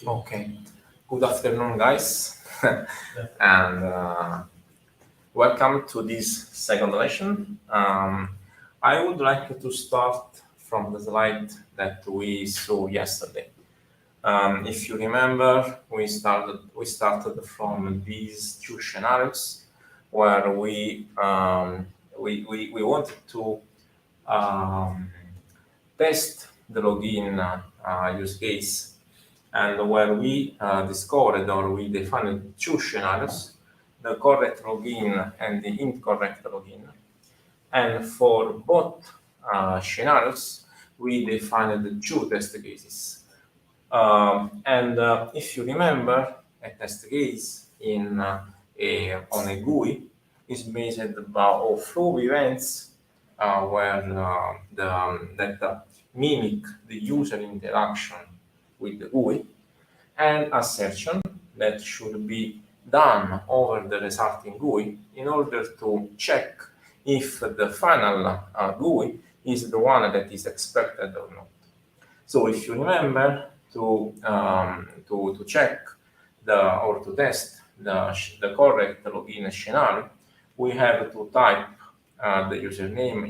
Okay, good afternoon, guys, and welcome to this second lesson. I would like to start from the slide that we saw yesterday. If you remember, we started from these two scenarios where we wanted to test the login use case, and where we discovered or we defined two scenarios, the correct login and the incorrect login. And for both scenarios, we defined two test cases. If you remember, a test case on a GUI is based on flow events that mimic the user interaction with the GUI, and assertion that should be done over the resulting GUI in order to check if the final GUI is the one that is expected or not. So if you remember, to check or to test the correct login scenario, we have to type the username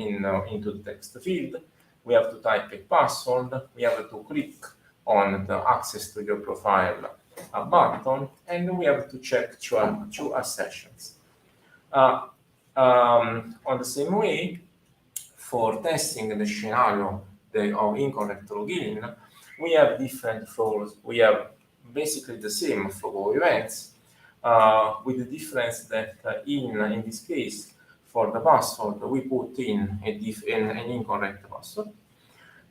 into the text field. We have to type a password. We have to click on the access to your profile button, and we have to check two assertions. On the same way, for testing the scenario of incorrect login, we have different flows. We have basically the same flow of events, with the difference that in this case, for the password, we put in an incorrect password.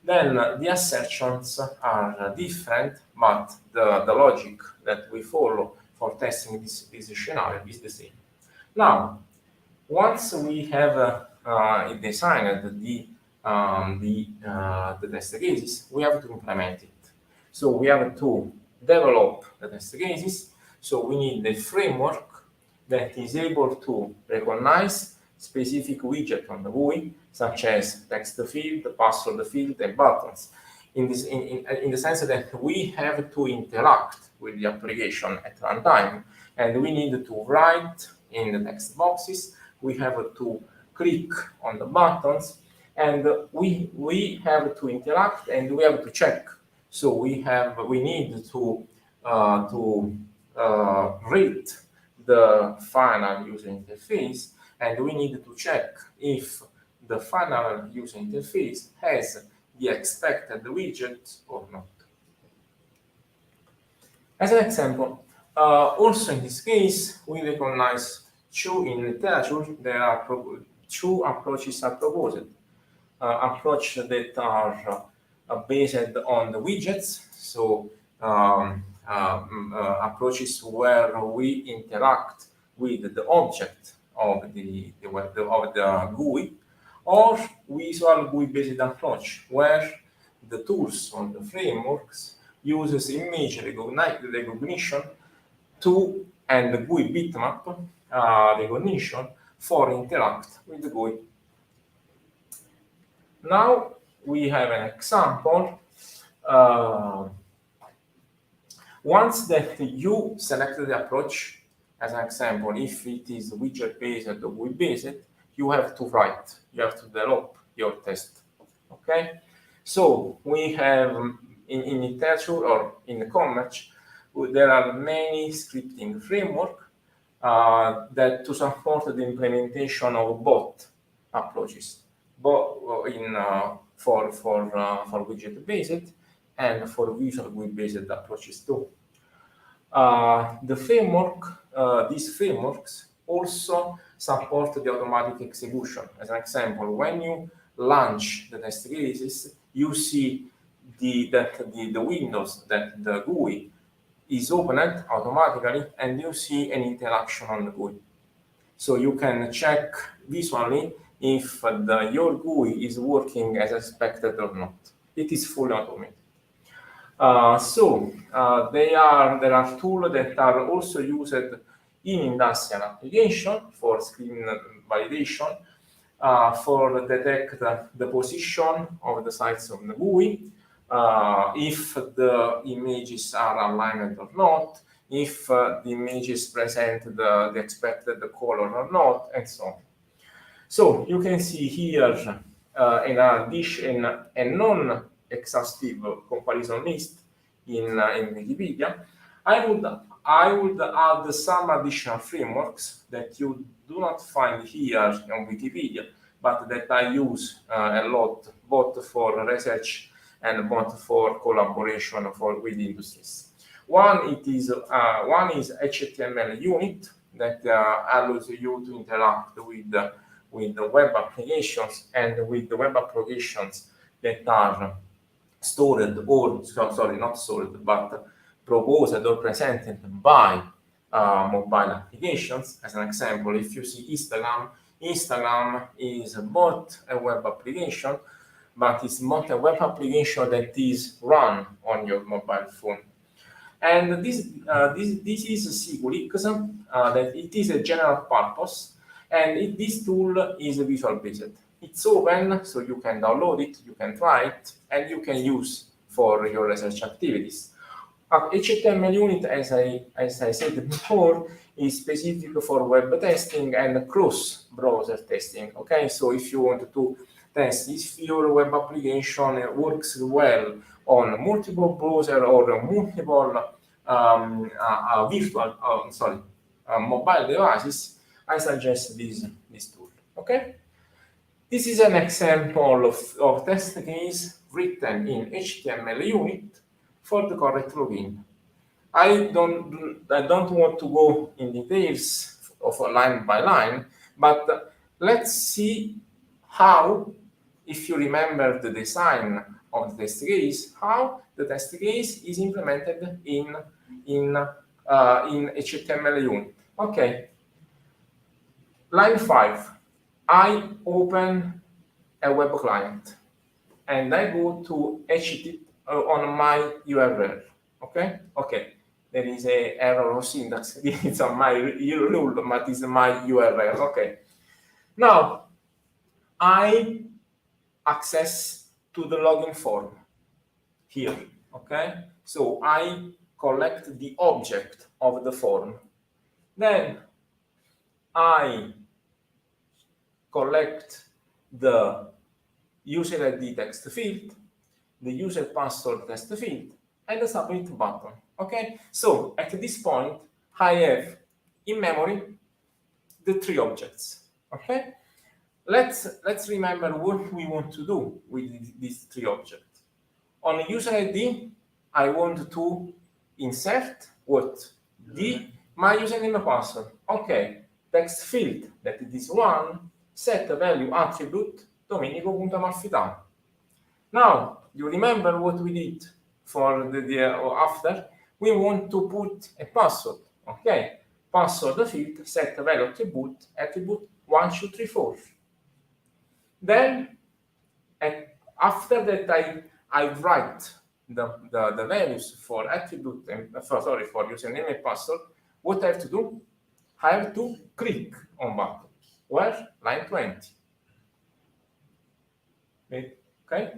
Then the assertions are different, but the logic that we follow for testing this scenario is the same. Now, once we have designed the test cases, we have to implement it. So we have to develop the test cases. So we need a framework that is able to recognize specific widgets on the GUI, such as text field, password field, and buttons. In the sense that we have to interact with the application at runtime, and we need to write in the text boxes. We have to click on the buttons, and we have to interact, and we have to check. So we need to rate the final user interface, and we need to check if the final user interface has the expected widget or not. As an example, also in this case, we recognize in literature there are two approaches are proposed. Approaches that are based on the widgets, so approaches where we interact with the object of the GUI, or visual GUI-based approach, where the tools or the frameworks uses image recognition and the GUI bitmap recognition for interact with the GUI. Now we have an example. Once that you selected the approach, as an example, if it is widget-based or GUI-based, you have to write, you have to develop your test. Okay? So we have in literature or in the Commerce, there are many scripting frameworks that to support the implementation of both approaches, both for widget-based and for visual GUI-based approaches too. These frameworks also support the automatic execution. As an example, when you launch the test cases, you see the windows that the GUI is opened automatically, and you see an interaction on the GUI. So you can check visually if your GUI is working as expected or not. It is fully automated. There are tools that are also used in industrial application for screen validation, for detect the position of the sites of the GUI, if the images are aligned or not, if the images present the expected color or not, and so on. So you can see here in addition a non-exhaustive comparison list in Wikipedia. I would add some additional frameworks that you do not find here on Wikipedia, but that I use a lot, both for research and both for collaboration with industries. One is HTML unit that allows you to interact with the web applications and with the web applications that are stored or, sorry, not stored, but proposed or presented by mobile applications. As an example, if you see Instagram is both a web application, but it's not a web application that is run on your mobile phone. And this is SQLix, that it is a general purpose, and this tool is visual based. It's open, so you can download it, you can try it, and you can use for your research activities. HTML unit, as I said before, is specific for web testing and cross-browser testing. Okay, so if you want to test if your web application works well on multiple browser or multiple mobile devices, I suggest this tool. Okay, this is an example of test case written in HTML unit for the correct login. I don't want to go in details of line by line, but let's see how, if you remember the design of the test case, how the test case is implemented in HTML unit. Okay. Line 5, I open a web client and I go to HTTP on my URL. Okay. There is an error of syntax. It's on my rule, but it's my URL. Okay. Now I access to the login form here. Okay. So I collect the object of the form. Then I collect the user ID text field, the user password text field, and the submit button. Okay, so at this point, I have in memory the three objects. Okay, let's remember what we want to do with these three objects. On user ID, I want to insert what? My username and password. Okay, text field, that is this one, set value attribute Domenico.Amalfitano. Now, you remember what we did for the after? We want to put a password. Okay, password field, set value attribute 1, 2, 3, 4. Then, after that, I write the values for attribute and for username and password. What I have to do? I have to click on button. Where? Line 20. Okay.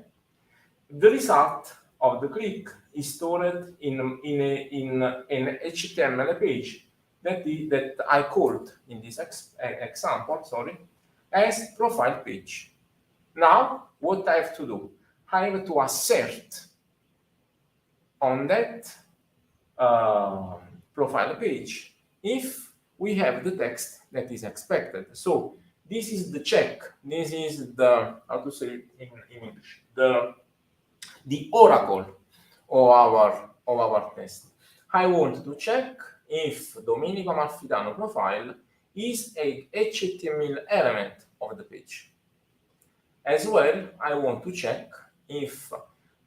The result of the click is stored in an HTML page that I called in this example, as profile page. Now, what I have to do? I have to assert on that profile page if we have the text that is expected. So this is the check. This is the, how to say it in English, the oracle of our test. I want to check if Domenico Amalfitano profile is a HTML element of the page. As well, I want to check if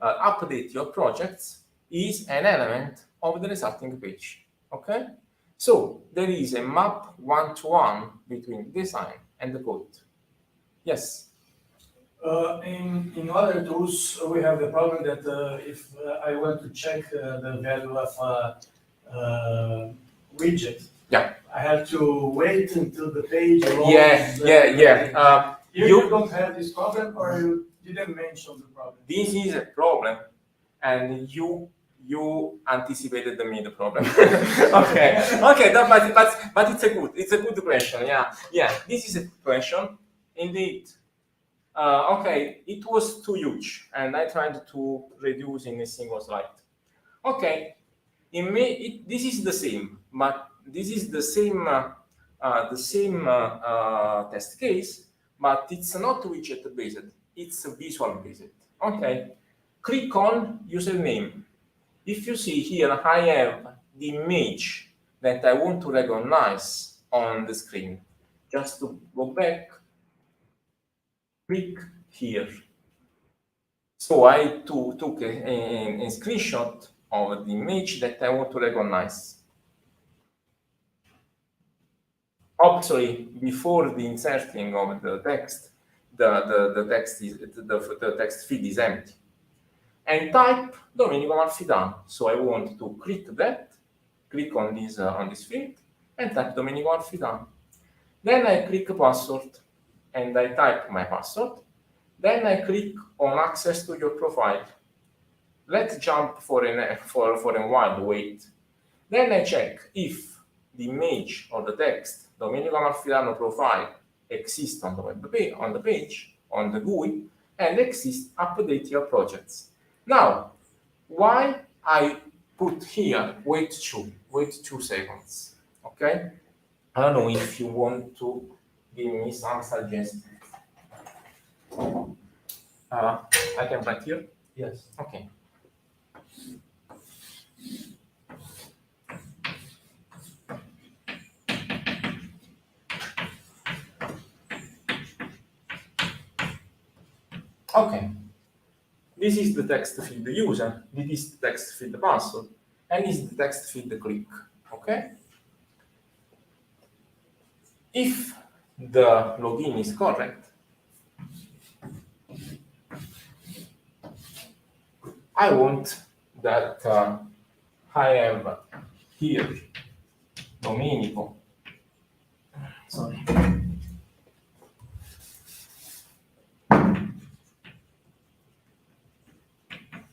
update your projects is an element of the resulting page. Okay? So there is a map one-to-one between design and the code. Yes? In other tools, we have the problem that if I want to check the value of a widget, I have to wait until the page loads. You don't have this problem, or you didn't mention the problem? This is a problem and you anticipated me the problem. Okay, but it's a good question. Yeah. This is a good question, indeed. Okay, it was too huge, and I tried to reduce in a single slide. Okay, this is the same, but this is the same test case, but it's not widget based. It's visual based. Okay, click on username. If you see here, I have the image that I want to recognize on the screen. Just to go back, click here. So I took a screenshot of the image that I want to recognize. Actually, before the inserting of the text, the text feed is empty. And type Domenico Amalfitano. So I want to click on this field, and type Domenico Amalfitano. Then I click password, and I type my password. Then I click on access to your profile. Let's jump for a while, wait. Then I check if the image or the text Domenico Amalfitano profile exists on the page, on the GUI, and exists, update your projects. Now, why I put here wait 2 seconds, okay? I don't know if you want to give me some suggestions. I can write here? Yes. Okay. Okay. This is the text field user, this is the text field password, and this is the text field click. Okay? If the login is correct, I want that I have here Domenico. Sorry.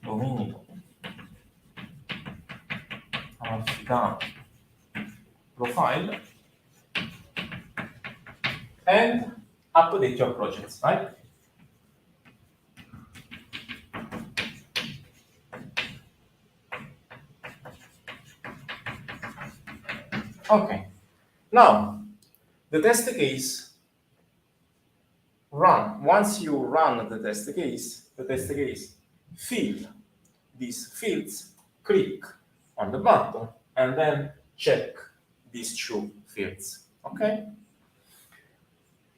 Domenico Amalfitano profile and update your projects, right? Okay. Now, the test case run. Once you run the test case fill these fields, click on the button, and then check these 2 fields. Okay?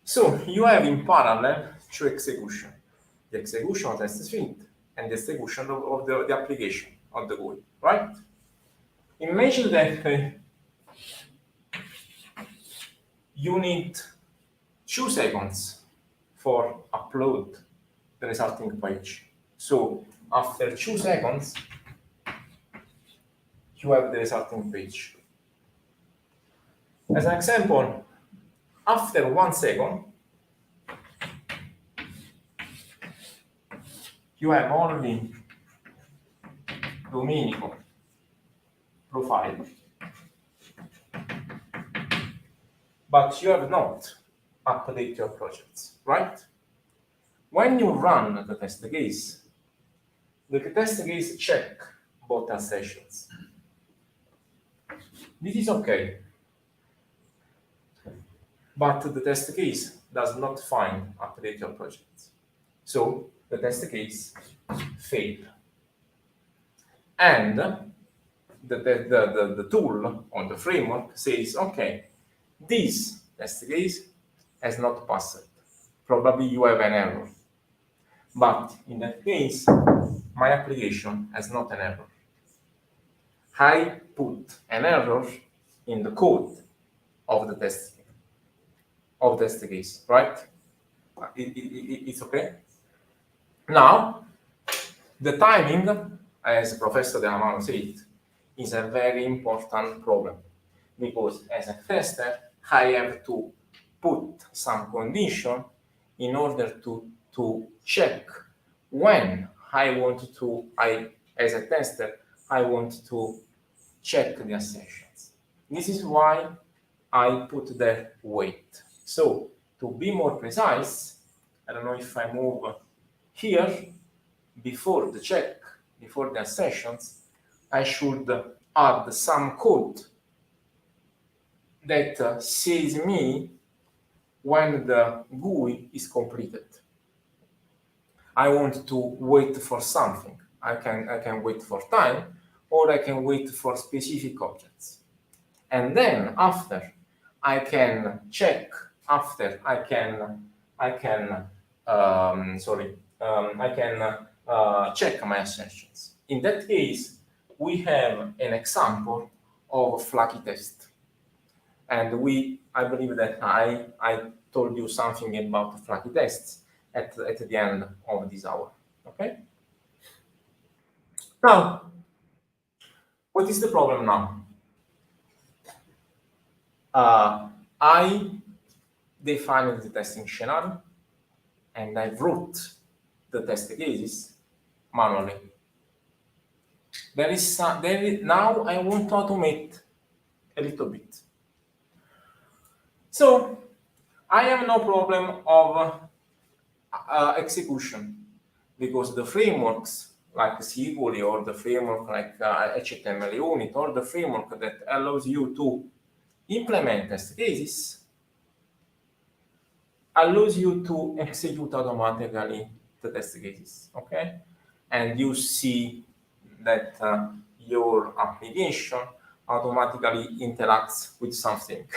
So you have in parallel 2 executions. The execution of the test field and the execution of the application of the GUI, right? Imagine that you need 2 seconds for upload the resulting page. So after 2 seconds, you have the resulting page. As an example, after 1 second, you have only Domenico profile, but you have not updated your projects, right? When you run the test case, the test case check both assertions. This is okay, but the test case does not find update your projects. So the test case failed. And the tool on the framework says, okay, this test case has not passed. Probably you have an error. But in that case, my application has not an error. I put an error in the code of the test case, right? It's okay. Now, the timing, as Professor De Amaro said, is a very important problem, because as a tester, I have to put some condition in order to check when I as a tester, I want to check the assertions. This is why I put the wait. So to be more precise, I don't know if I move here, before the check, before the assertions, I should add some code that says me when the GUI is completed. I want to wait for something. I can wait for time, or I can wait for specific objects. And then after, I can check. After I can check my assertions. In that case, we have an example of flaky test. And I believe that I told you something about flaky tests at the end of this hour. Okay? Now, what is the problem now? I defined the testing scenario and I wrote the test cases manually. Now I want to automate a little bit. So I have no problem of execution, because the frameworks like SQL or the framework like HTML unit or the framework that allows you to implement test cases allows you to execute automatically the test cases, okay? And you see that your application automatically interacts with something.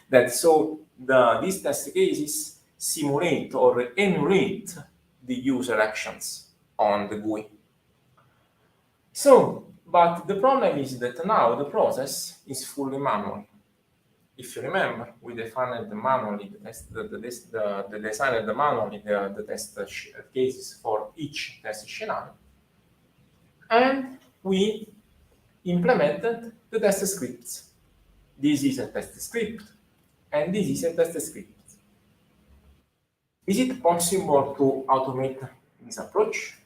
These test cases simulate or emulate the user actions on the GUI. So, but the problem is that now the process is fully manual. If you remember, we defined manually the test cases for each test scenario, and we implemented the test scripts. This is a test script, and this is a test script. Is it possible to automate this approach?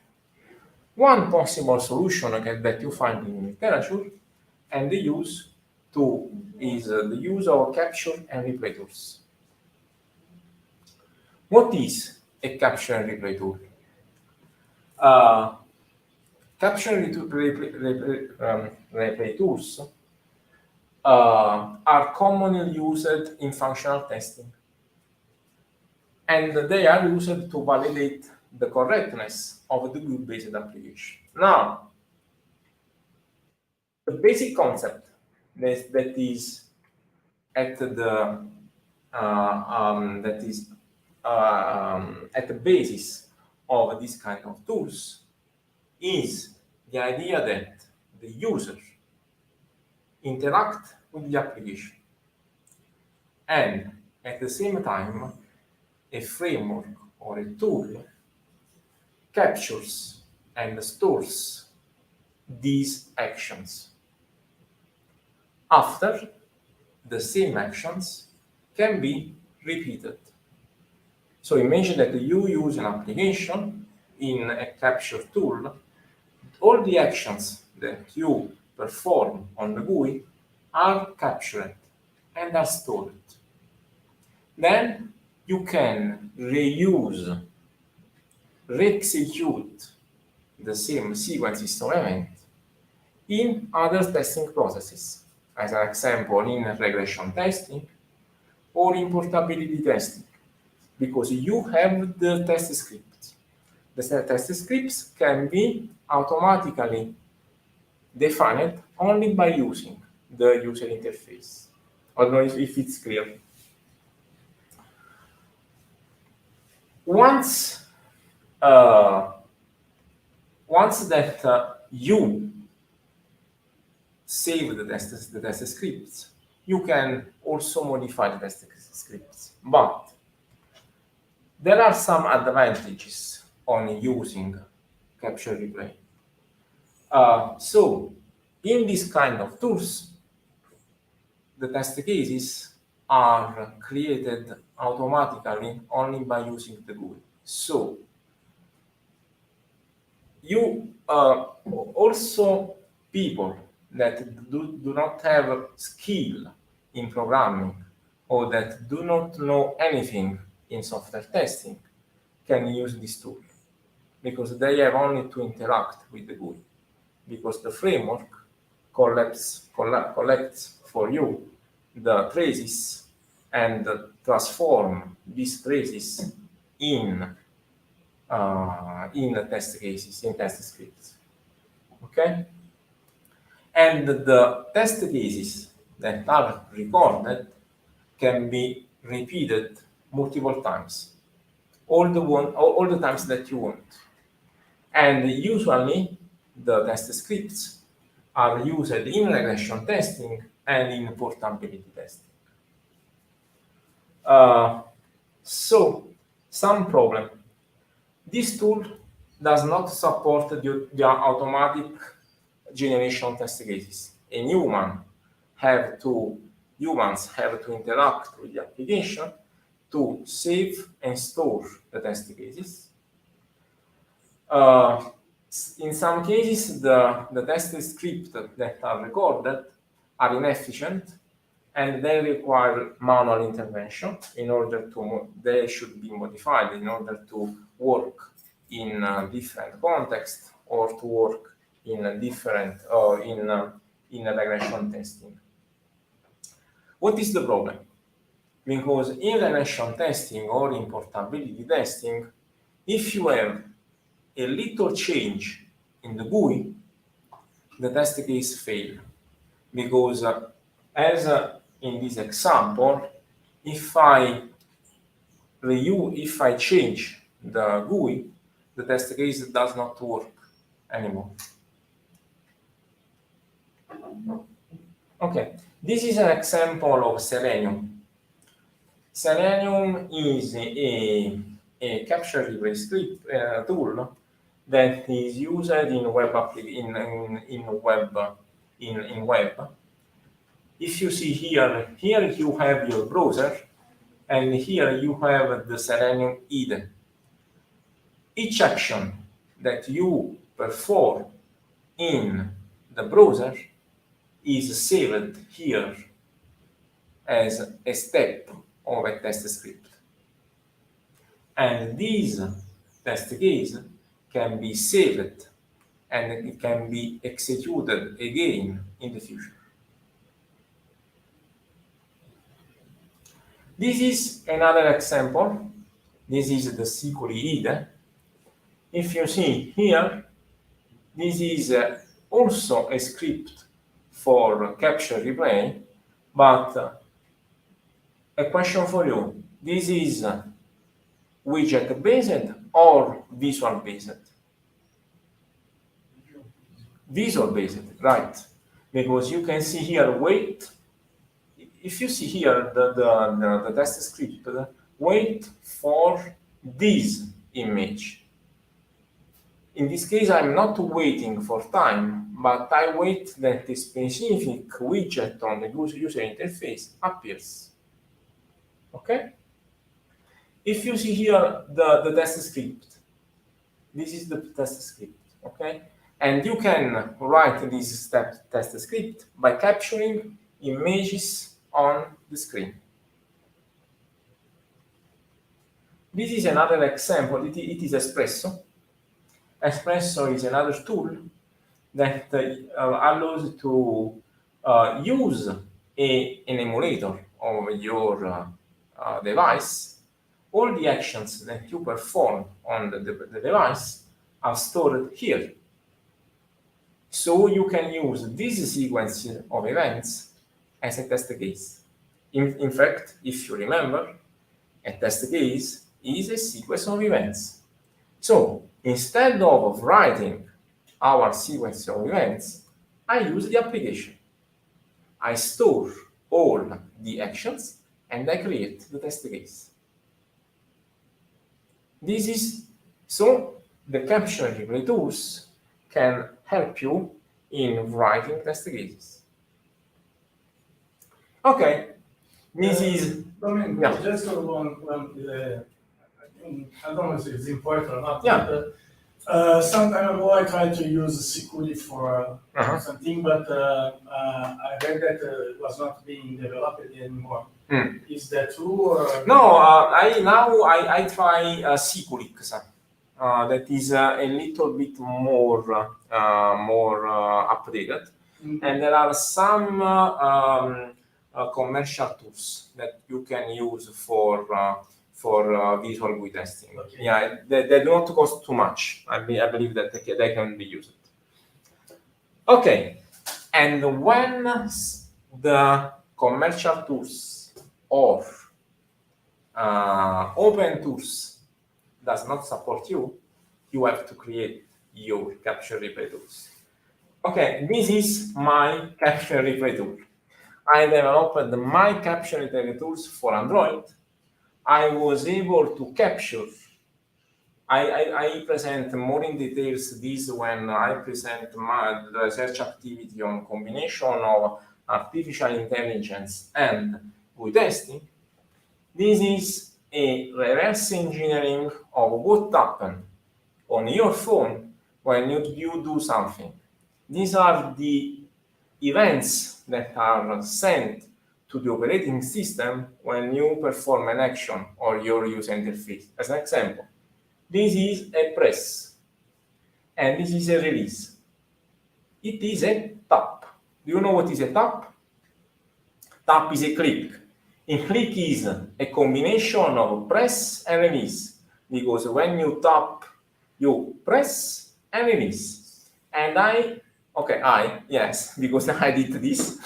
One possible solution that you find in literature and the use is the use of capture and replay tools. What is a capture and replay tool? Capture and replay tools are commonly used in functional testing, and they are used to validate the correctness of the GUI-based application. Now, the basic concept that is at the basis of this kind of tools is the idea that the user interact with the application, and at the same time, a framework or a tool captures and stores these actions. After, the same actions can be repeated. So imagine that you use an application in a capture tool. All the actions that you perform on the GUI are captured and are stored. Then you can re-execute the same sequences of events in other testing processes, as an example in regression testing or in portability testing, because you have the test scripts. The test scripts can be automatically defined only by using the user interface. I don't know if it's clear. Once that you save the test scripts, you can also modify the test scripts. But there are some advantages on using capture replay. So in this kind of tools, the test cases are created automatically only by using the GUI. So you also people that do not have skill in programming or that do not know anything in software testing can use this tool, because they have only to interact with the GUI, because the framework collects for you the traces and transform these traces in test cases, in test scripts. Okay? And the test cases that are recorded can be repeated multiple times, all the times that you want. And usually, the test scripts are used in regression testing and in portability testing. So, some problem. This tool does not support the automatic generation test cases. Humans have to interact with the application to save and store the test cases. In some cases, the test scripts that are recorded are inefficient and they require manual intervention in order to, they should be modified in order to work in a different context or to work in a different, in a regression testing. What is the problem? Because in regression testing or in portability testing, if you have a little change in the GUI, the test case fail. Because as in this example, if I change the GUI, the test case does not work anymore. Okay, this is an example of Selenium. Selenium is a capture replay script tool that is used in web. If you see here you have your browser, and here you have the Selenium IDE. Each action that you perform in the browser is saved here as a step of a test script. And this test case can be saved and it can be executed again in the future. This is another example. This is the SQL IDE. If you see here, this is also a script for capture replay, but a question for you. This is widget based or visual based? Visual based, right? Because you can see here, wait. If you see here the test script, wait for this image. In this case, I'm not waiting for time, but I wait that a specific widget on the user interface appears. Okay? If you see here the test script, this is the test script, okay? And you can write this test script by capturing images on the screen. This is another example. It is Espresso. Espresso is another tool that allows to use an emulator of your device. All the actions that you perform on the device are stored here. So you can use this sequence of events as a test case. In fact, if you remember, a test case is a sequence of events. So instead of writing our sequence of events, I use the application. I store all the actions and I create the test case. This is so the capture replay tools can help you in writing test cases. Okay, this is. Domenico, just one I don't know if it's important or not. Yeah. But, Some time ago, I tried to use Siculi for something, but I heard that it was not being developed anymore. Is that true? Or? No, I try Siculix. That is a little bit more updated, and there are some commercial tools that you can use for visual GUI testing. Okay. Yeah, they do not cost too much. I believe that they can be used. Okay, and when the commercial tools or open tools does not support you, you have to create your capture replay tools. Okay, this is my capture replay tool. I developed my capture replay tools for Android. I was able to capture. I present more in details this when I present the research activity on combination of artificial intelligence and GUI testing. This is a reverse engineering of what happened on your phone when you do something. These are the events that are sent to the operating system when you perform an action or your user interface. As an example, this is a press and this is a release. It is a tap. Do you know what is a tap? Tap is a click. A click is a combination of press and release, because when you tap, you press and release. And because I did this,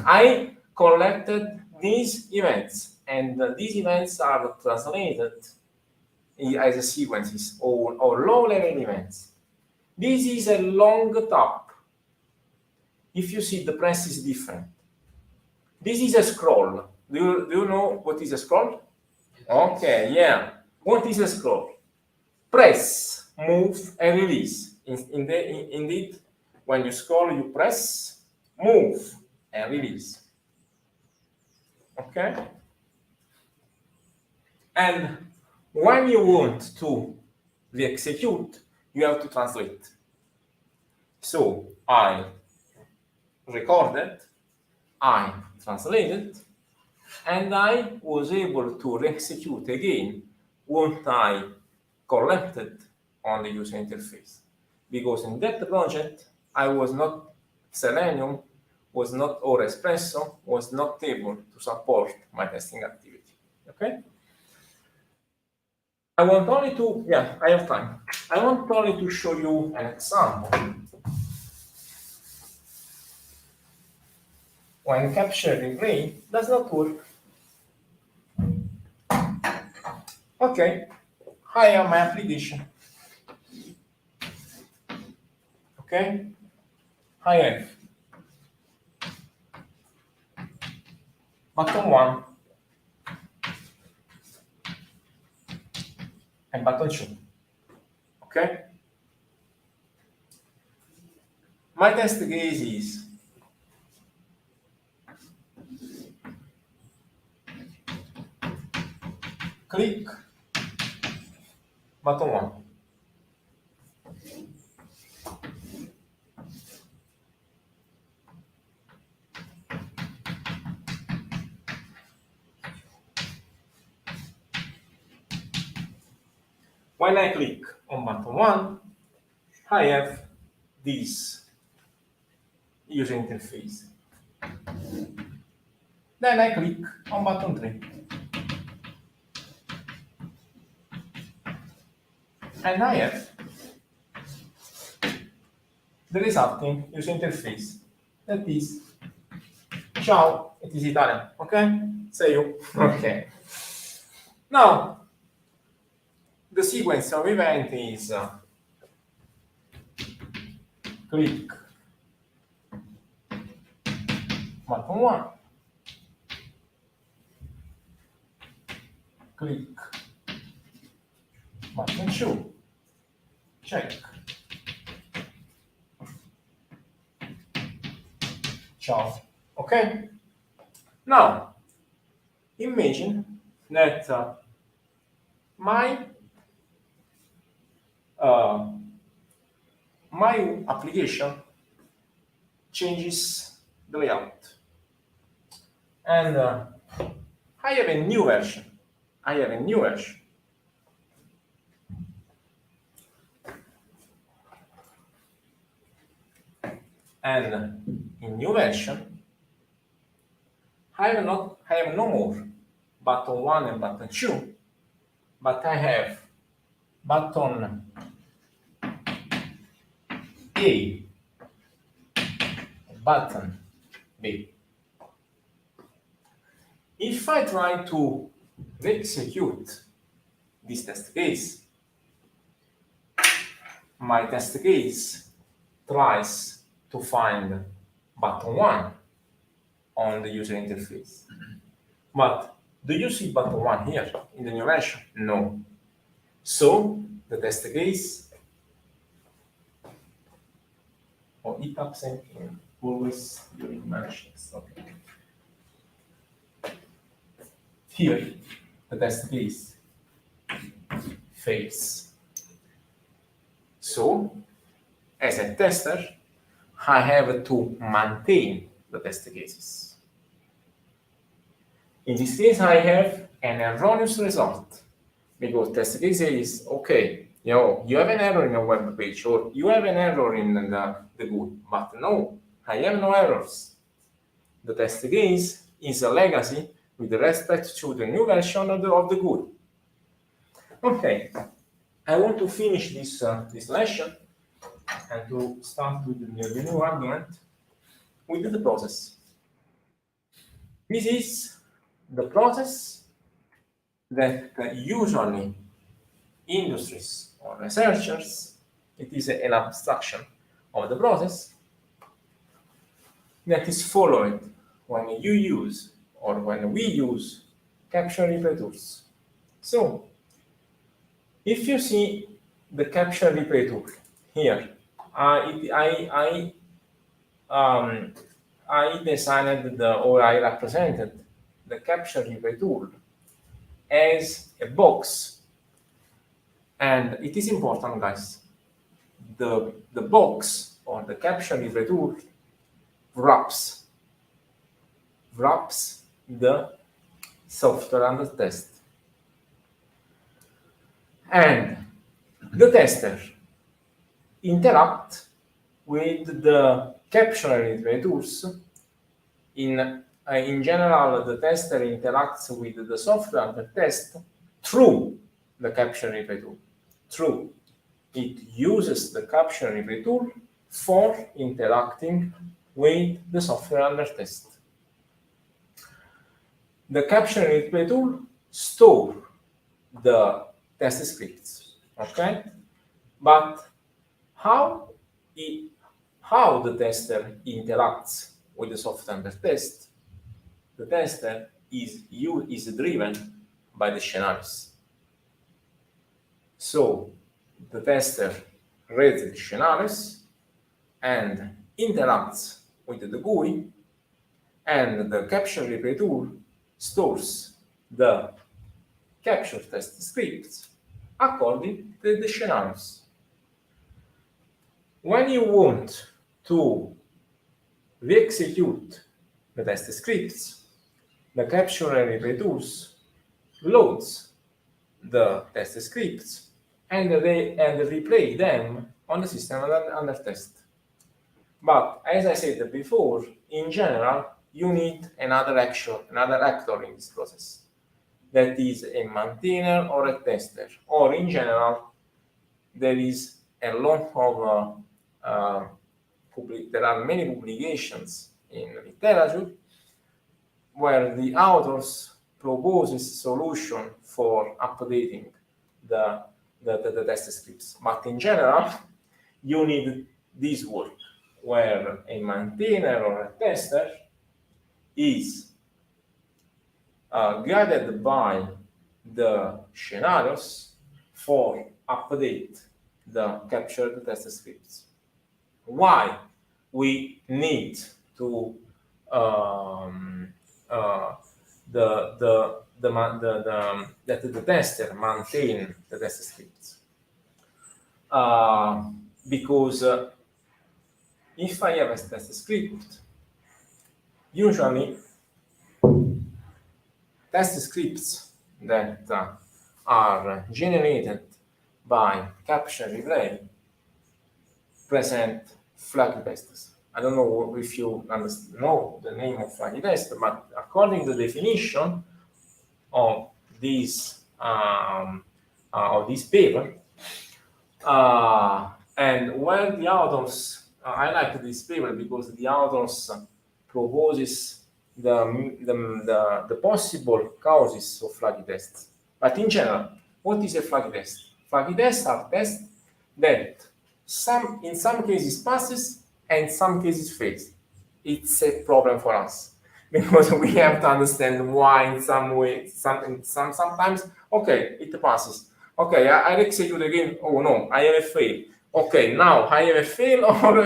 I collected these events, and these events are translated as sequences or low-level events. This is a long tap. If you see, the press is different. This is a scroll. Do you know what is a scroll? Okay, yeah. What is a scroll? Press, move, and release. Indeed, when you scroll, you press, move, and release. Okay? And when you want to re-execute, you have to translate. So I recorded, I translated, and I was able to re-execute again what I collected on the user interface. Because in that project, I was not Selenium, was not or Espresso, was not able to support my testing activity. Okay? I want only to, I have time. I want only to show you an example. When capture replay does not work. Okay, I have my application. Okay, I have button 1 and button 2. Okay, my test case is click button 1. When I click on button 1, I have this user interface. Then I click on button 3. And I have the resulting user interface. That is, ciao, it is Italian, okay? Say you, okay. Now, the sequence of event is click button 1, click button 2, check, ciao, okay? Now, imagine that my my application changes the layout. And I have a new version. And in new version, I have no more button 1 and button 2, but I have button A, button B. If I try to execute this test case, my test case tries to find button 1 on the user interface. But do you see button 1 here in the new version? No. So the test case, it absent in always during mentions. Okay. Here, the test case fails. So, as a tester, I have to maintain the test cases. In this case, I have an erroneous result because test case is okay. You have an error in a web page, or you have an error in the GUI, but no, I have no errors. The test case is a legacy with respect to the new version of the GUI. Okay, I want to finish this lesson and to start with the new argument with the process. This is the process that usually industries or researchers, it is an abstraction of the process that is followed when you use or when we use capture replay tools. So, if you see the capture replay tool here, I designed or I represented the capture replay tool as a box, and it is important, guys. The box or the capture replay tool wraps the software under test, and the tester interact with the capture replay tools. In general, the tester interacts with the software under test through the capture replay tool. It uses the capture replay tool for interacting with the software under test. The capture replay tool stores the test scripts, okay? But how the tester interacts with the software under test? The tester is driven by the scenarios. So the tester reads the scenarios and interacts with the GUI, and the capture replay tool stores the capture test scripts according to the scenarios. When you want to re-execute the test scripts, the capture replay tools loads the test scripts and replay them on the system under test. But as I said before, in general, you need another actor in this process. That is a maintainer or a tester, or in general, there is a lot of there are many publications in literature where the authors proposes solution for updating the test scripts. But in general, you need this work where a maintainer or a tester is guided by the scenarios for update the captured test scripts. Why we need to that the tester maintain the test scripts? because if I have a test script, usually test scripts that are generated by capture replay present flaky tests. I don't know if you know the name of flaky test, but according to the definition of this paper, and where the authors, I like this paper because the authors proposes the possible causes of flaky tests. But in general, what is a flaky test? Flaky tests are tests that in some cases passes and in some cases fails. It's a problem for us because we have to understand why in some way, sometimes, okay, it passes. Okay, I execute again. Oh no, I have a fail. Okay, now I have a fail or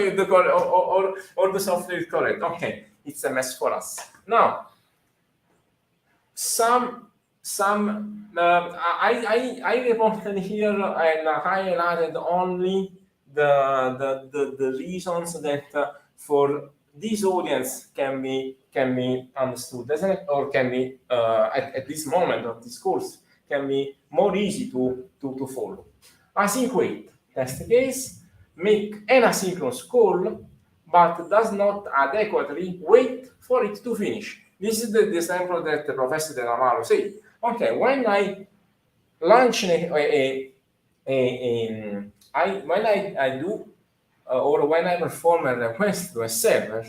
the software is correct. Okay, it's a mess for us. Now, I reported here and highlighted only the reasons that for this audience can be understood, or can be at this moment of this course can be more easy to follow. Async wait test case make an asynchronous call, but does not adequately wait for it to finish. This is the example that Professor De Lamaro said. Okay, when I launch or when I perform a request to a server,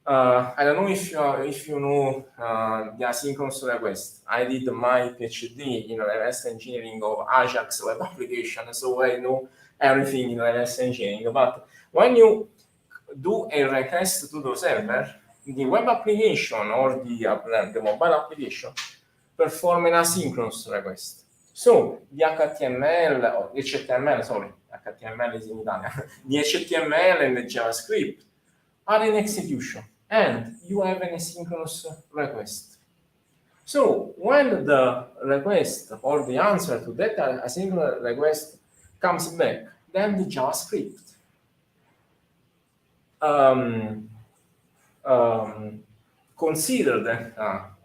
I don't know if you know the asynchronous request. I did my PhD in reverse engineering of Ajax web application, so I know everything in reverse engineering. But when you do a request to the server, the web application or the mobile application perform an asynchronous request. So the HTML is in Italian. The HTML and the JavaScript are in execution, and you have an asynchronous request. So when the request or the answer to that asynchronous request comes back, then the JavaScript consider that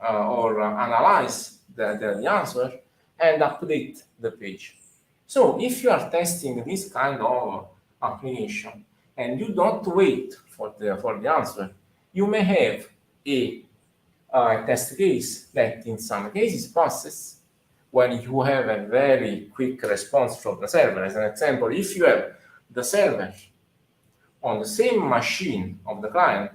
or analyze the answer and update the page. So if you are testing this kind of application and you don't wait for the answer, you may have a test case that in some cases passes when you have a very quick response from the server. As an example, if you have the server on the same machine of the client,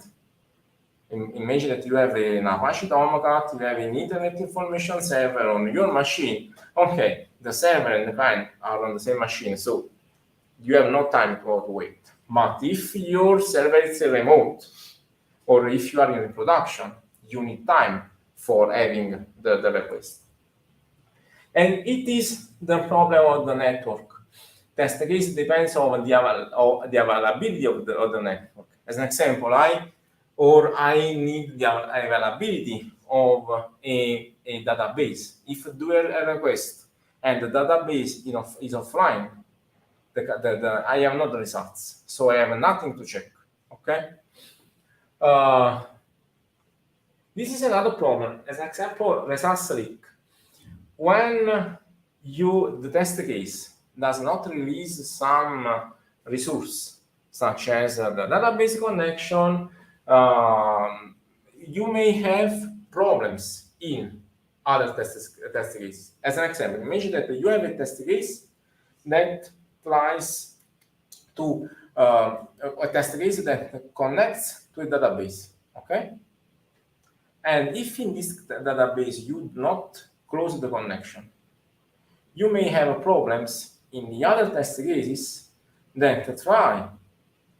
imagine that you have an Apache Tomcat, you have an Internet Information Server on your machine. Okay, the server and the client are on the same machine, so you have no time to wait. But if your server is remote, or if you are in production, you need time for having the request. And it is the problem of the network. Test case depends on the availability of the network. As an example, I need the availability of a database. If I do a request and the database is offline, I have no results, so I have nothing to check. Okay. This is another problem. As an example, results leak. When the test case does not release some resource, such as the database connection, you may have problems in other test cases. As an example, imagine that you have a test case that tries to a test case that connects to a database. Okay, and if in this database you do not close the connection, you may have problems in the other test cases that try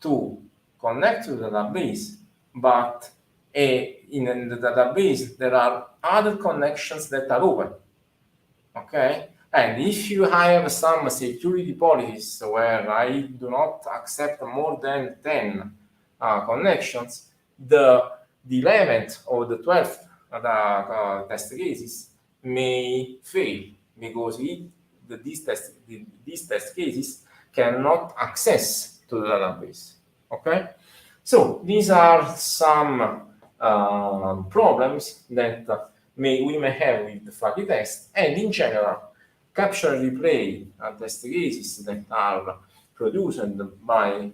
to connect to the database, but in the database there are other connections that are open. Okay, and if you have some security policies where I do not accept more than 10 connections, the 11th or the 12th test cases may fail because these test cases cannot access to the database. Okay, so these are some problems that we may have with the flaky text, and in general, capture and replay test cases that are produced by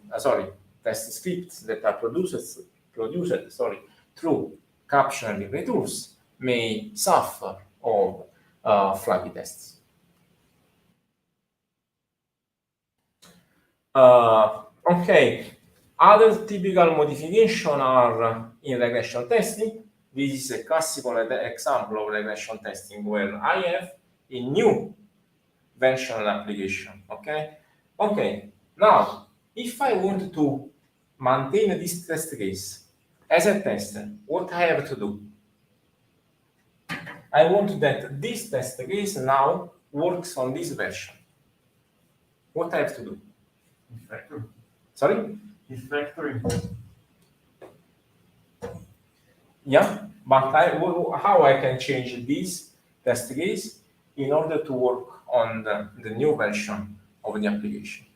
test scripts that are produced through capture and replay tools may suffer of flaky tests. Okay, other typical modifications are in regression testing. This is a classical example of regression testing where I have a new version application. Okay. Now, if I want to maintain this test case as a tester, what I have to do? I want that this test case now works on this version. What I have to do? Refactoring. Sorry? Refactoring. Yeah, but how I can change this test case in order to work on the new version of the application?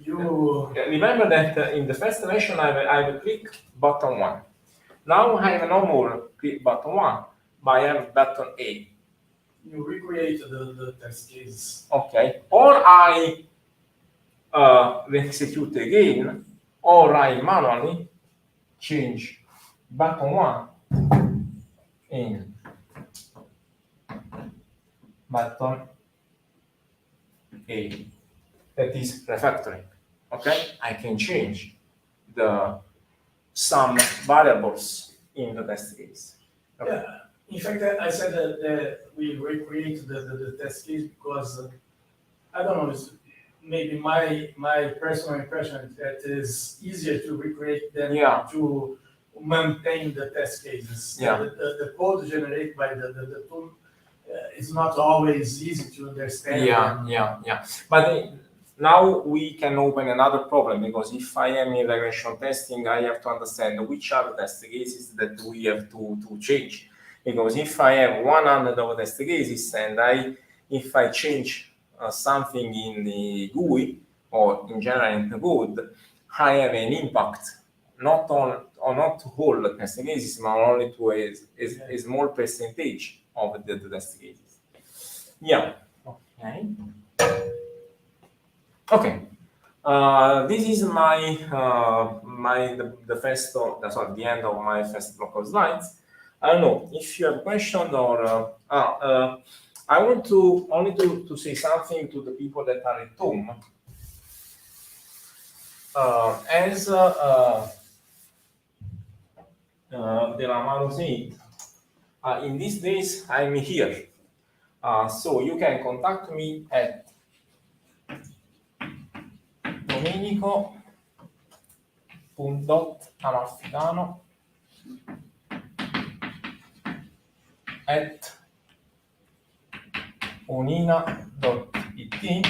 Remember that in the first version I will click button 1. Now I have no more click button 1, but I have button A. You recreate the test case. Okay, or I execute again, or I manually change button 1 in button A. That is refactoring. Okay, I can change some variables in the test case. Okay. Yeah, in fact, I said that we recreate the test case because I don't know. It's maybe my personal impression that is easier to recreate than to maintain the test cases. Yeah. The code generated by the tool is not always easy to understand. Yeah. But now we can open another problem, because if I am in regression testing, I have to understand which are the test cases that we have to change. Because if I have 100 of test cases and if I change something in the GUI or in general in the code, I have an impact not on not all the test cases, but only to a small percentage of the test cases. Yeah. Okay. This is the end of my first block of slides. I don't know if you have questions or I want to say something to the people that are at home. As Delamaro said, in these days I'm here, so you can contact me at domenico.amalfitano@unina.it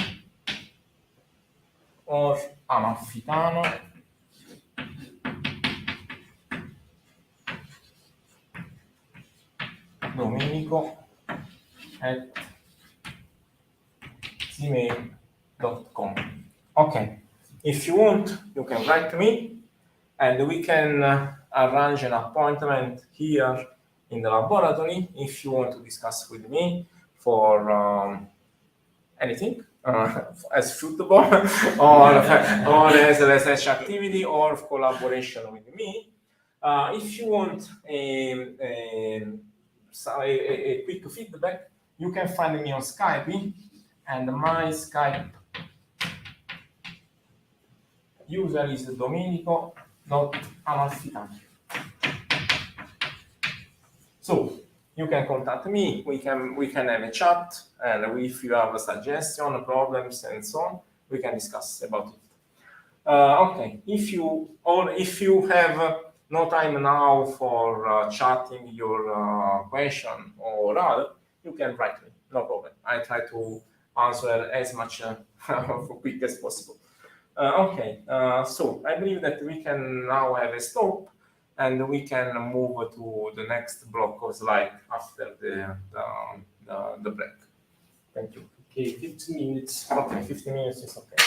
or Amalfitano Domenico@gmail.com. Okay, if you want, you can write me and we can arrange an appointment here in the laboratory if you want to discuss with me for anything as football or as a research activity or collaboration with me. If you want a quick feedback, you can find me on Skype, and my Skype user is Domenico.Amalfitano. So you can contact me, we can have a chat, and if you have a suggestion, problems, and so on, we can discuss about it. Okay, if you have no time now for chatting your question or other, you can write me, no problem. I try to answer as much quick as possible. Okay, so I believe that we can now have a stop, and we can move to the next block of slides after the break. Thank you. Okay, 15 minutes. Okay, 15 minutes is okay.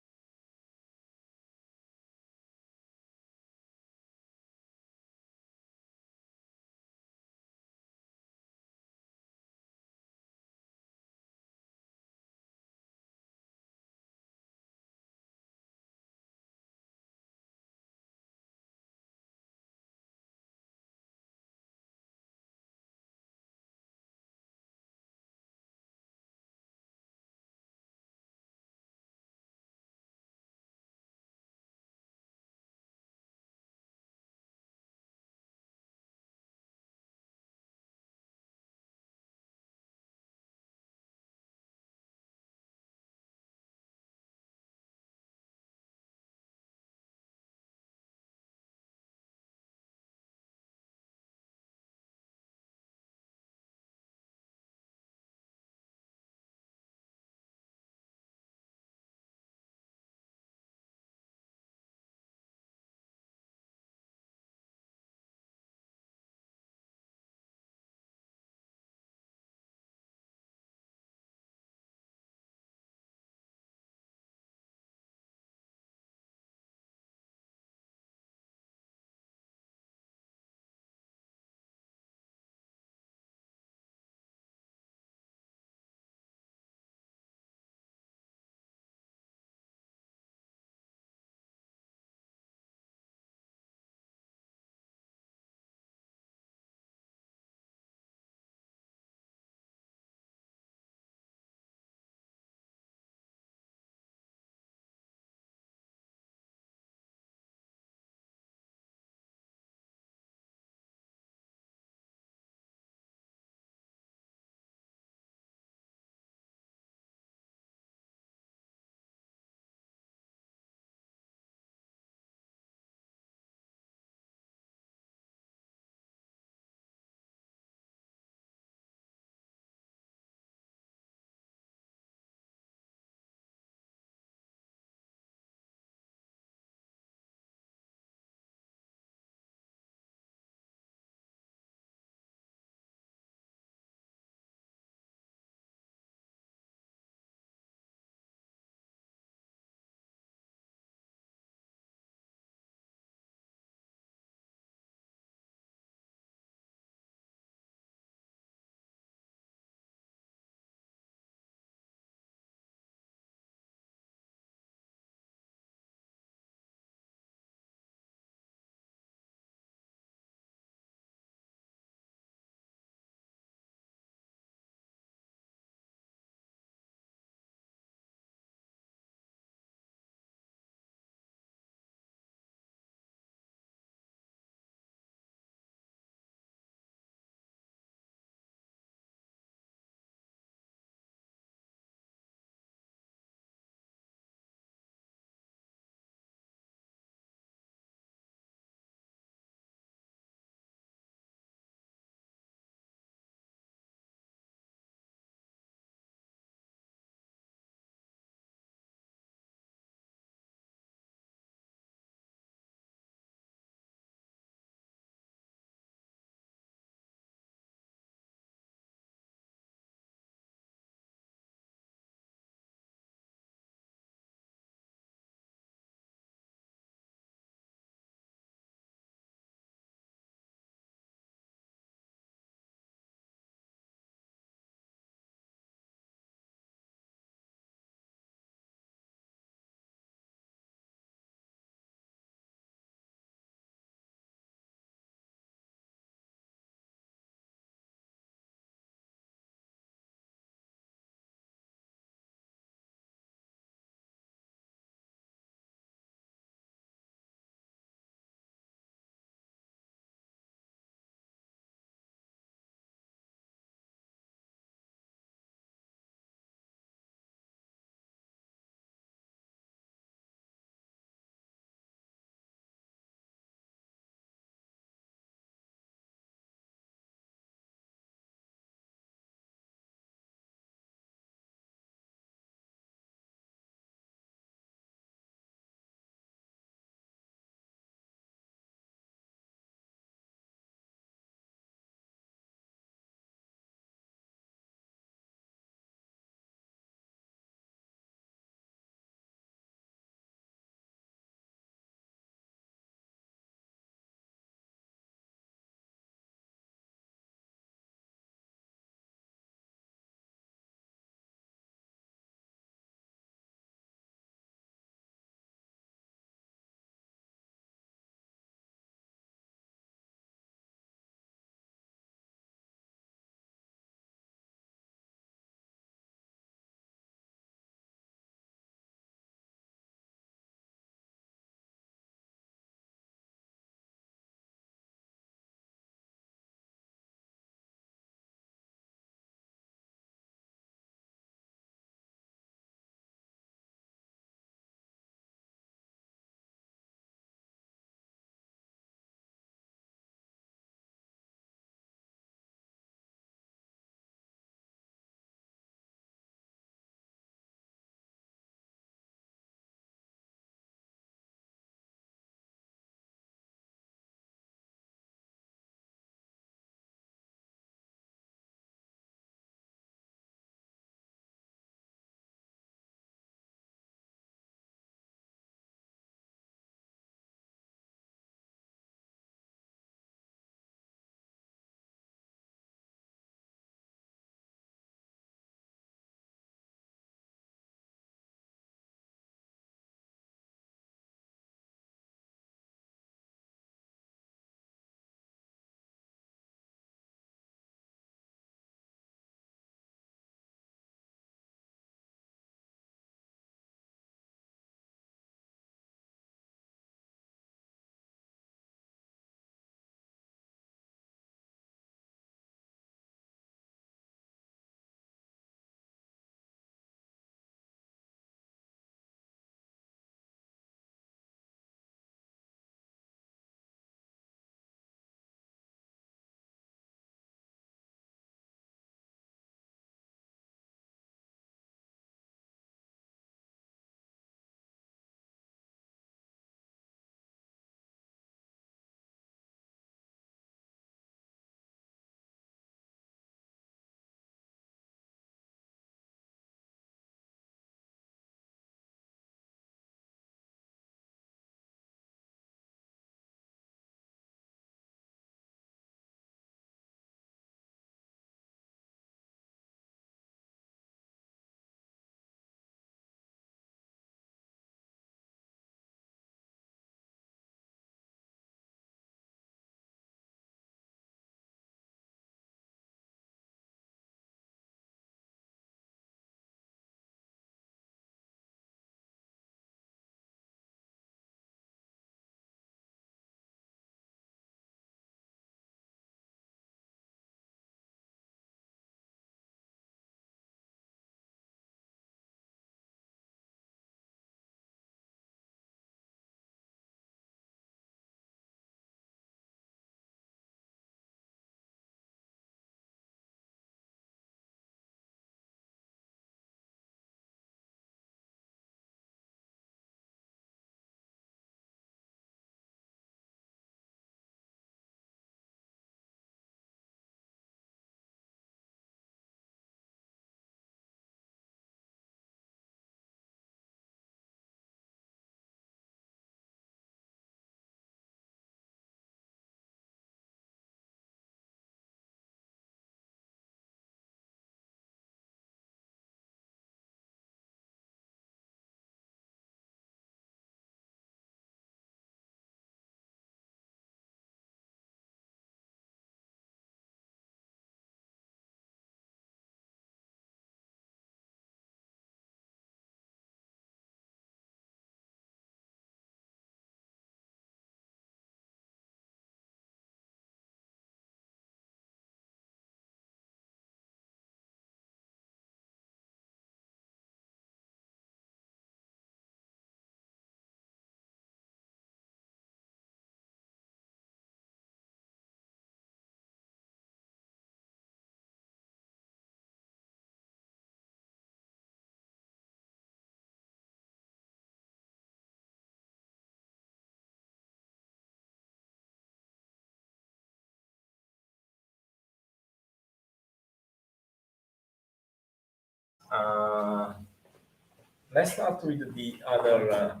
let's start with the other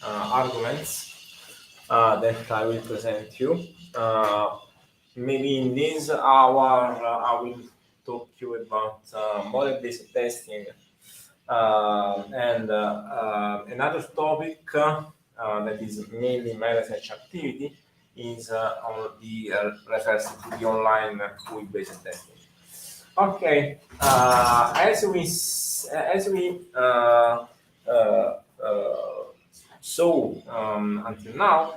arguments that I will present you. Maybe in this hour, I will talk to you about model-based testing and another topic that is mainly my research activity is on the refers to the online GUI-based testing. Okay, as we saw until now,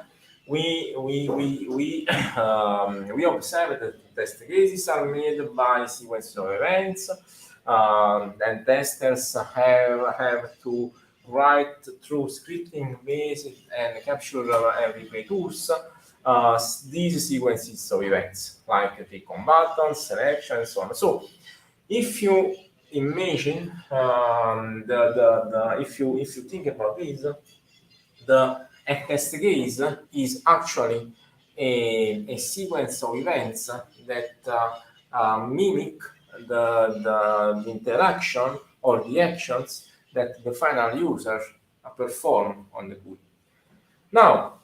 we observed that test cases are made by sequence of events. Then testers have to write through scripting based and capture and replay tools these sequences of events, like click on buttons, selection, and so on. So, if you imagine if you think about this, a test case is actually a sequence of events that mimic the interaction or the actions that the final user perform on the GUI. Now,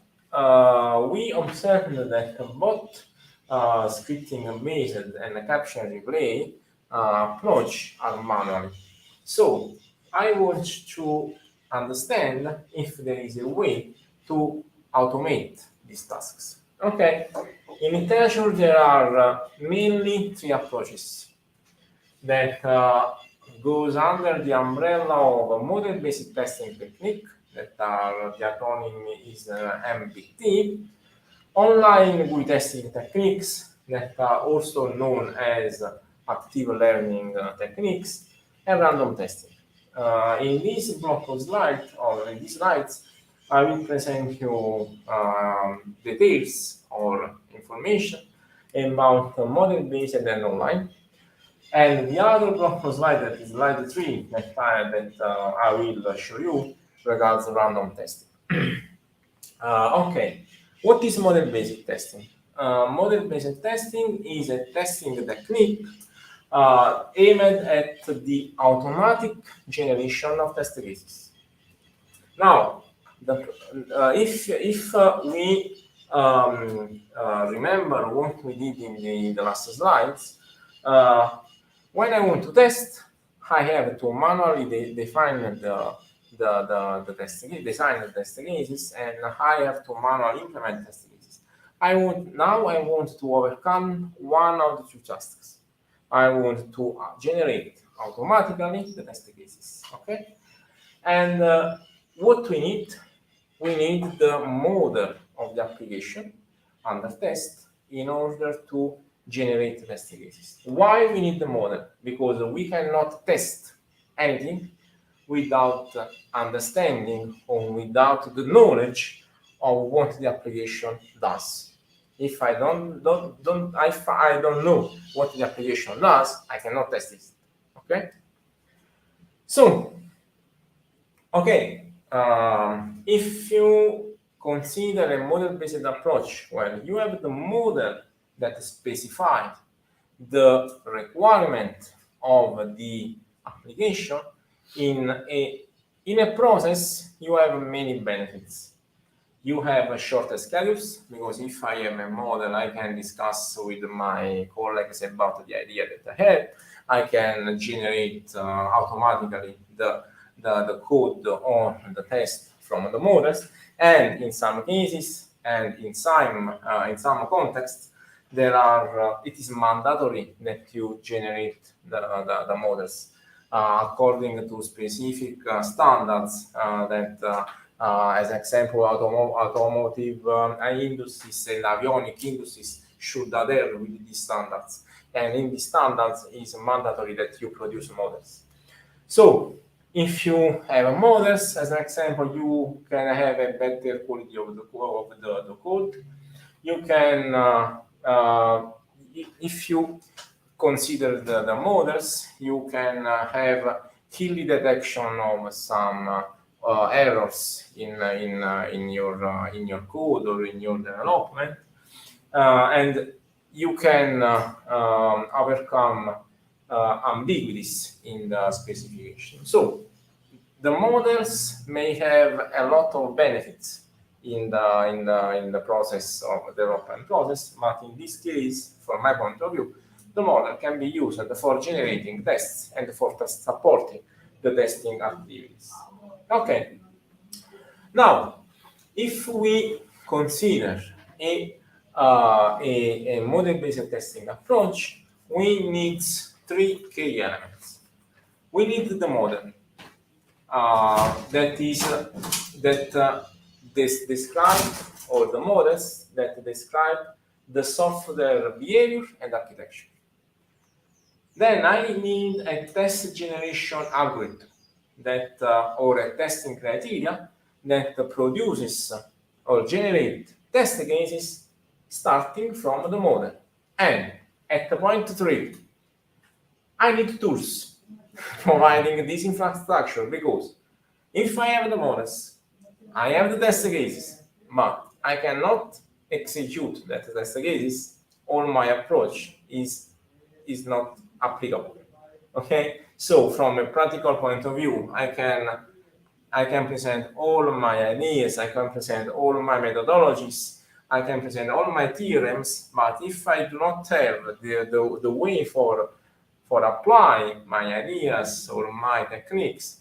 we observed that both scripting-based and caption replay approach are manual. So, I want to understand if there is a way to automate these tasks. Okay, in literature there are mainly three approaches that goes under the umbrella of a model-based testing technique that are, the acronym is MBT, online GUI testing techniques that are also known as active learning techniques, and random testing. In this block of slides, or in these slides, I will present you details or information about model-based and online. And the other block of slides, that is slide 3, that I will show you, regards random testing. Okay, what is model-based testing? Model-based testing is a testing technique aimed at the automatic generation of test cases. Now, if we remember what we did in the last slides, when I want to test, I have to manually define the test case, design the test cases, and I have to manually implement test cases. I want to overcome one of the two tasks. I want to generate automatically the test cases. Okay, and what we need? We need the model of the application under test in order to generate test cases. Why we need the model? Because we cannot test anything without understanding or without the knowledge of what the application does. If I don't know what the application does, I cannot test it. Okay. So, okay, if you consider a model-based approach, well, you have the model that specifies the requirement of the application. In a process, you have many benefits. You have shorter schedules, because if I have a model, I can discuss with my colleagues about the idea that I have. I can generate automatically the code or the test from the models, and in some cases and in some contexts, it is mandatory that you generate the models according to specific standards that, as an example, automotive industries and avionic industries should adhere with these standards. And in these standards, it's mandatory that you produce models. So, if you have models, as an example, you can have a better quality of the code. You can, if you consider the models, you can have early detection of some errors in your code or in your development, and you can overcome ambiguities in the specification. So the models may have a lot of benefits in the process of development process, but in this case, from my point of view, the model can be used for generating tests and for supporting the testing activities. Okay. Now, if we consider a model-based testing approach, we need three key elements. We need the model describe, or the models that describe the software behavior and architecture. Then I need a test generation algorithm that, or a testing criteria that produces or generates test cases starting from the model. And at point 3, I need tools providing this infrastructure, because if I have the models, I have the test cases, but I cannot execute that test cases, or my approach is not applicable. Okay, so from a practical point of view, I can present all my ideas, I can present all my methodologies, I can present all my theorems, but if I do not have the way for applying my ideas or my techniques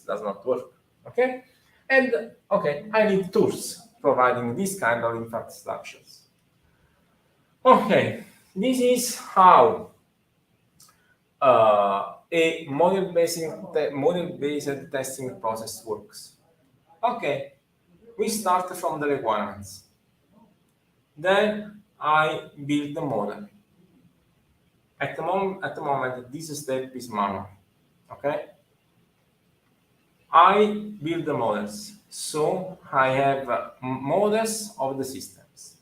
does not work. Okay, and okay, I need tools providing this kind of infrastructures. Okay, this is how a model-based testing process works. Okay, we start from the requirements. Then I build the model. At the moment, this step is manual. Okay, I build the models, so I have models of the systems.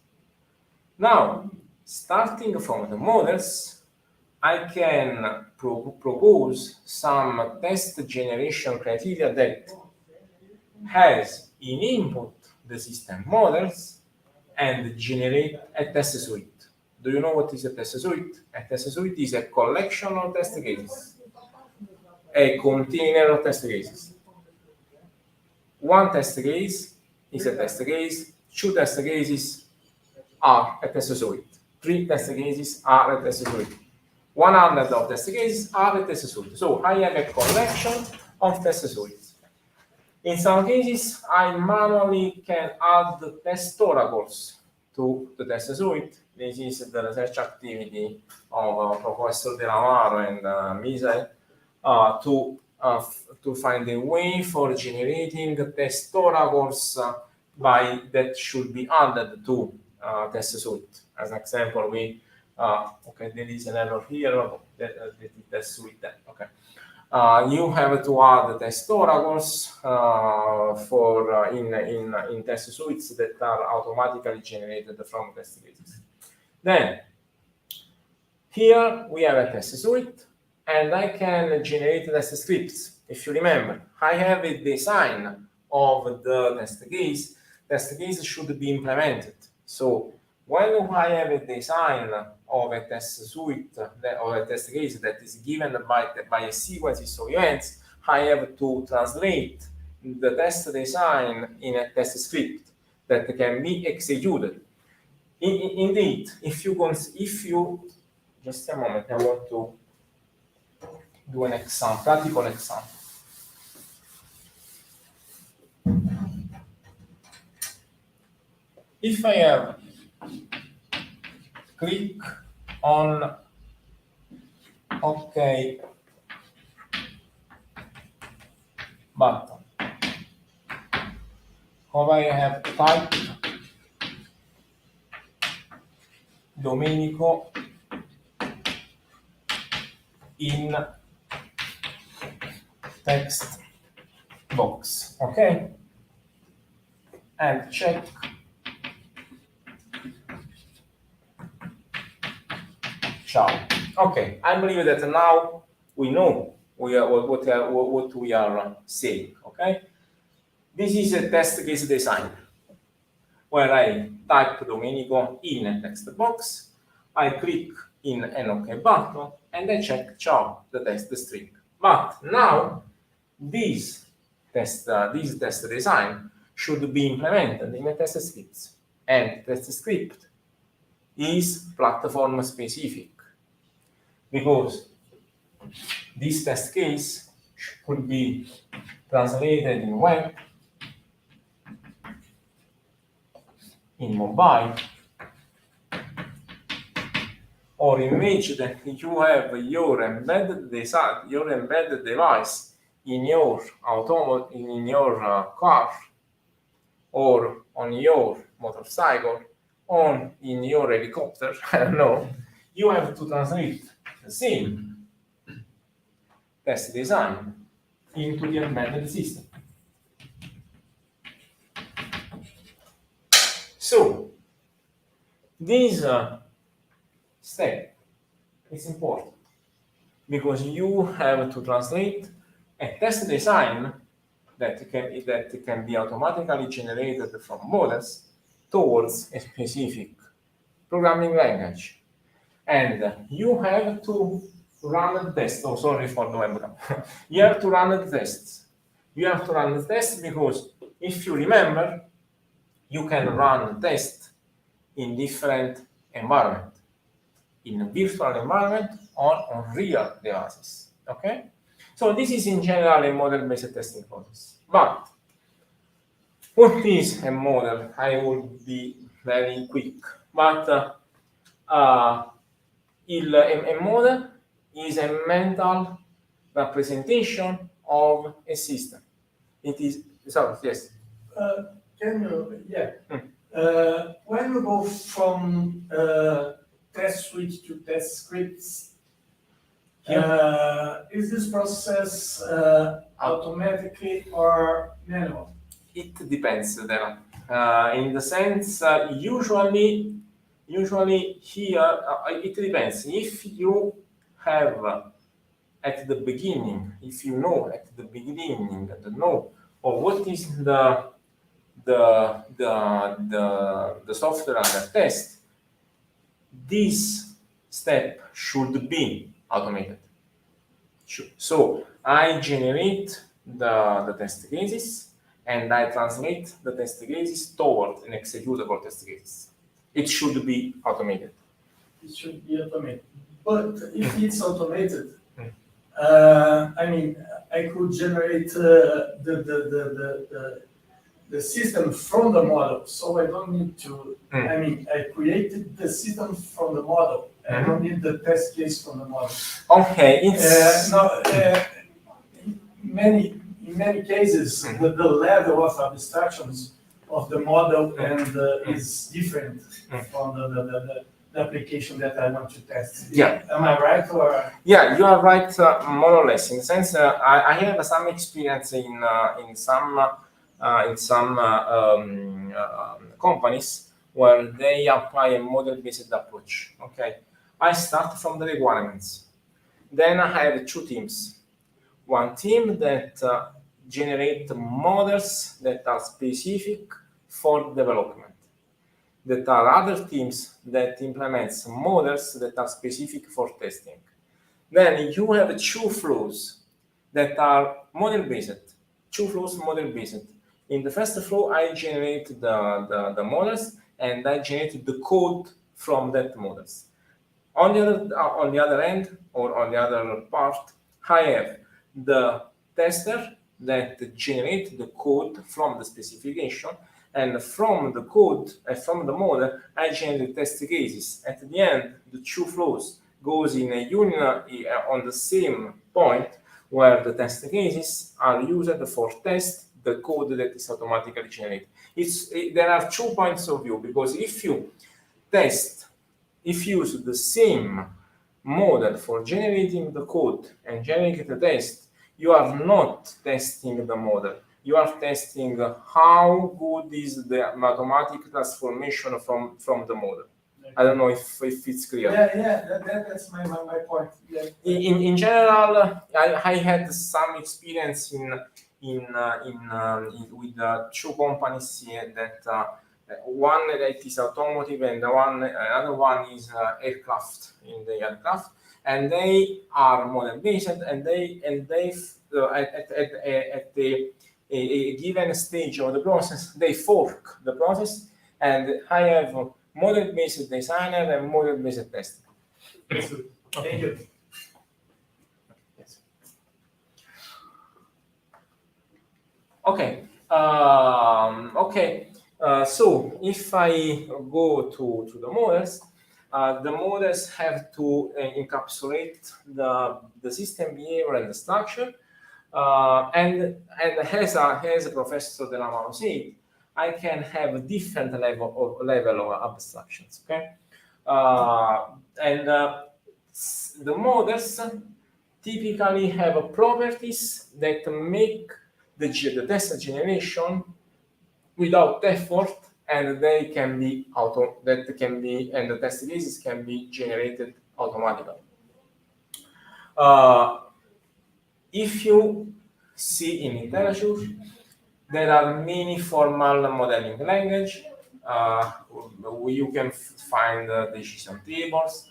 Now, starting from the models, I can propose some test generation criteria that has in input the system models and generate a test suite. Do you know what is a test suite? A test suite is a collection of test cases, a container of test cases. One test case is a test case, two test cases are a test suite, three test cases are a test suite, 100 of test cases are a test suite. So I have a collection of test suites. In some cases, I manually can add the test oracles to the test suite. This is the research activity of Professor De Lamaro and Misael to find a way for generating test oracles that should be added to test suite. As an example, okay, there is an error here. Test suite. Okay. You have to add test oracles in test suites that are automatically generated from test cases. Then, here we have a test suite, and I can generate test scripts. If you remember, I have a design of the test case. Test case should be implemented. So, when I have a design of a test suite or a test case that is given by a sequence of events, I have to translate the test design in a test script that can be executed. Indeed, if you just a moment, I want to do an example, practical example. If I have click on OK button, or I have typed Domenico in text box, okay, and check ciao. Okay, I believe that now we know what we are saying, okay? This is a test case design where I type Domenico in a text box, I click in an OK button, and I check chow, the string. But now this test design should be implemented in a test script, and test script is platform specific because this test case could be translated in web, in mobile, or image that you have your embedded device in your car, or on your motorcycle, or in your helicopter. I don't know. You have to translate the same test design into the embedded system. So this step is important because you have to translate a test design that can be automatically generated from models towards a specific programming language, and you have to run the test. Oh, sorry for the webcam. You have to run the tests. You have to run the test because if you remember, you can run the test in different environments, in a virtual environment or on real devices. Okay? So this is in general a model-based testing process. But what is a model? I will be very quick. But a model is a mental representation of a system. It is, sorry, yes. Can you, when we go from test suite to test scripts, is this process automatically or manual? It depends. In the sense, usually here it depends. If you have at the beginning, if you know at the beginning the know of what is the software under test, this step should be automated. So I generate the test cases and I translate the test cases toward an executable test case. It should be automated. It should be automated. But if it's automated, I mean, I could generate the system from the model, so I don't need to. I mean, I created the system from the model. I don't need the test case from the model. Okay, it's in many cases, the level of abstractions of the model and is different from the application that I want to test. Yeah. Am I right or? Yeah, you are right, more or less. In the sense, I have some experience in some companies where they apply a model-based approach. Okay, I start from the requirements. Then I have two teams. One team that generate models that are specific for development. That are other teams that implements models that are specific for testing. Then you have two flows that are model-based. Two flows model-based. In the first flow, I generate the models and I generate the code from that models. On the other end, or on the other part, I have the tester that generate the code from the specification, and from the code and from the model, I generate test cases. At the end, the two flows goes in a union on the same point where the test cases are used for test the code that is automatically generated. There are 2 points of view, because if you use the same model for generating the code and generating the test, you are not testing the model. You are testing how good is the automatic transformation from the model. I don't know if it's clear. That's my point. Yeah. In general, I had some experience with two companies here that one that is automotive and another one is aircraft, in the aircraft, and they are model based, and they at a given stage of the process, they fork the process, and I have model based designer and model based tester. Thank you. Yes. Okay. So if I go to the models have to encapsulate the system behavior and the structure. And as Professor Della Mano said, I can have a different level of abstractions. Okay, the models typically have properties that make the test generation without effort, and they can be and the test cases can be generated automatically. If you see in literature, there are many formal modeling language. You can find decision tables,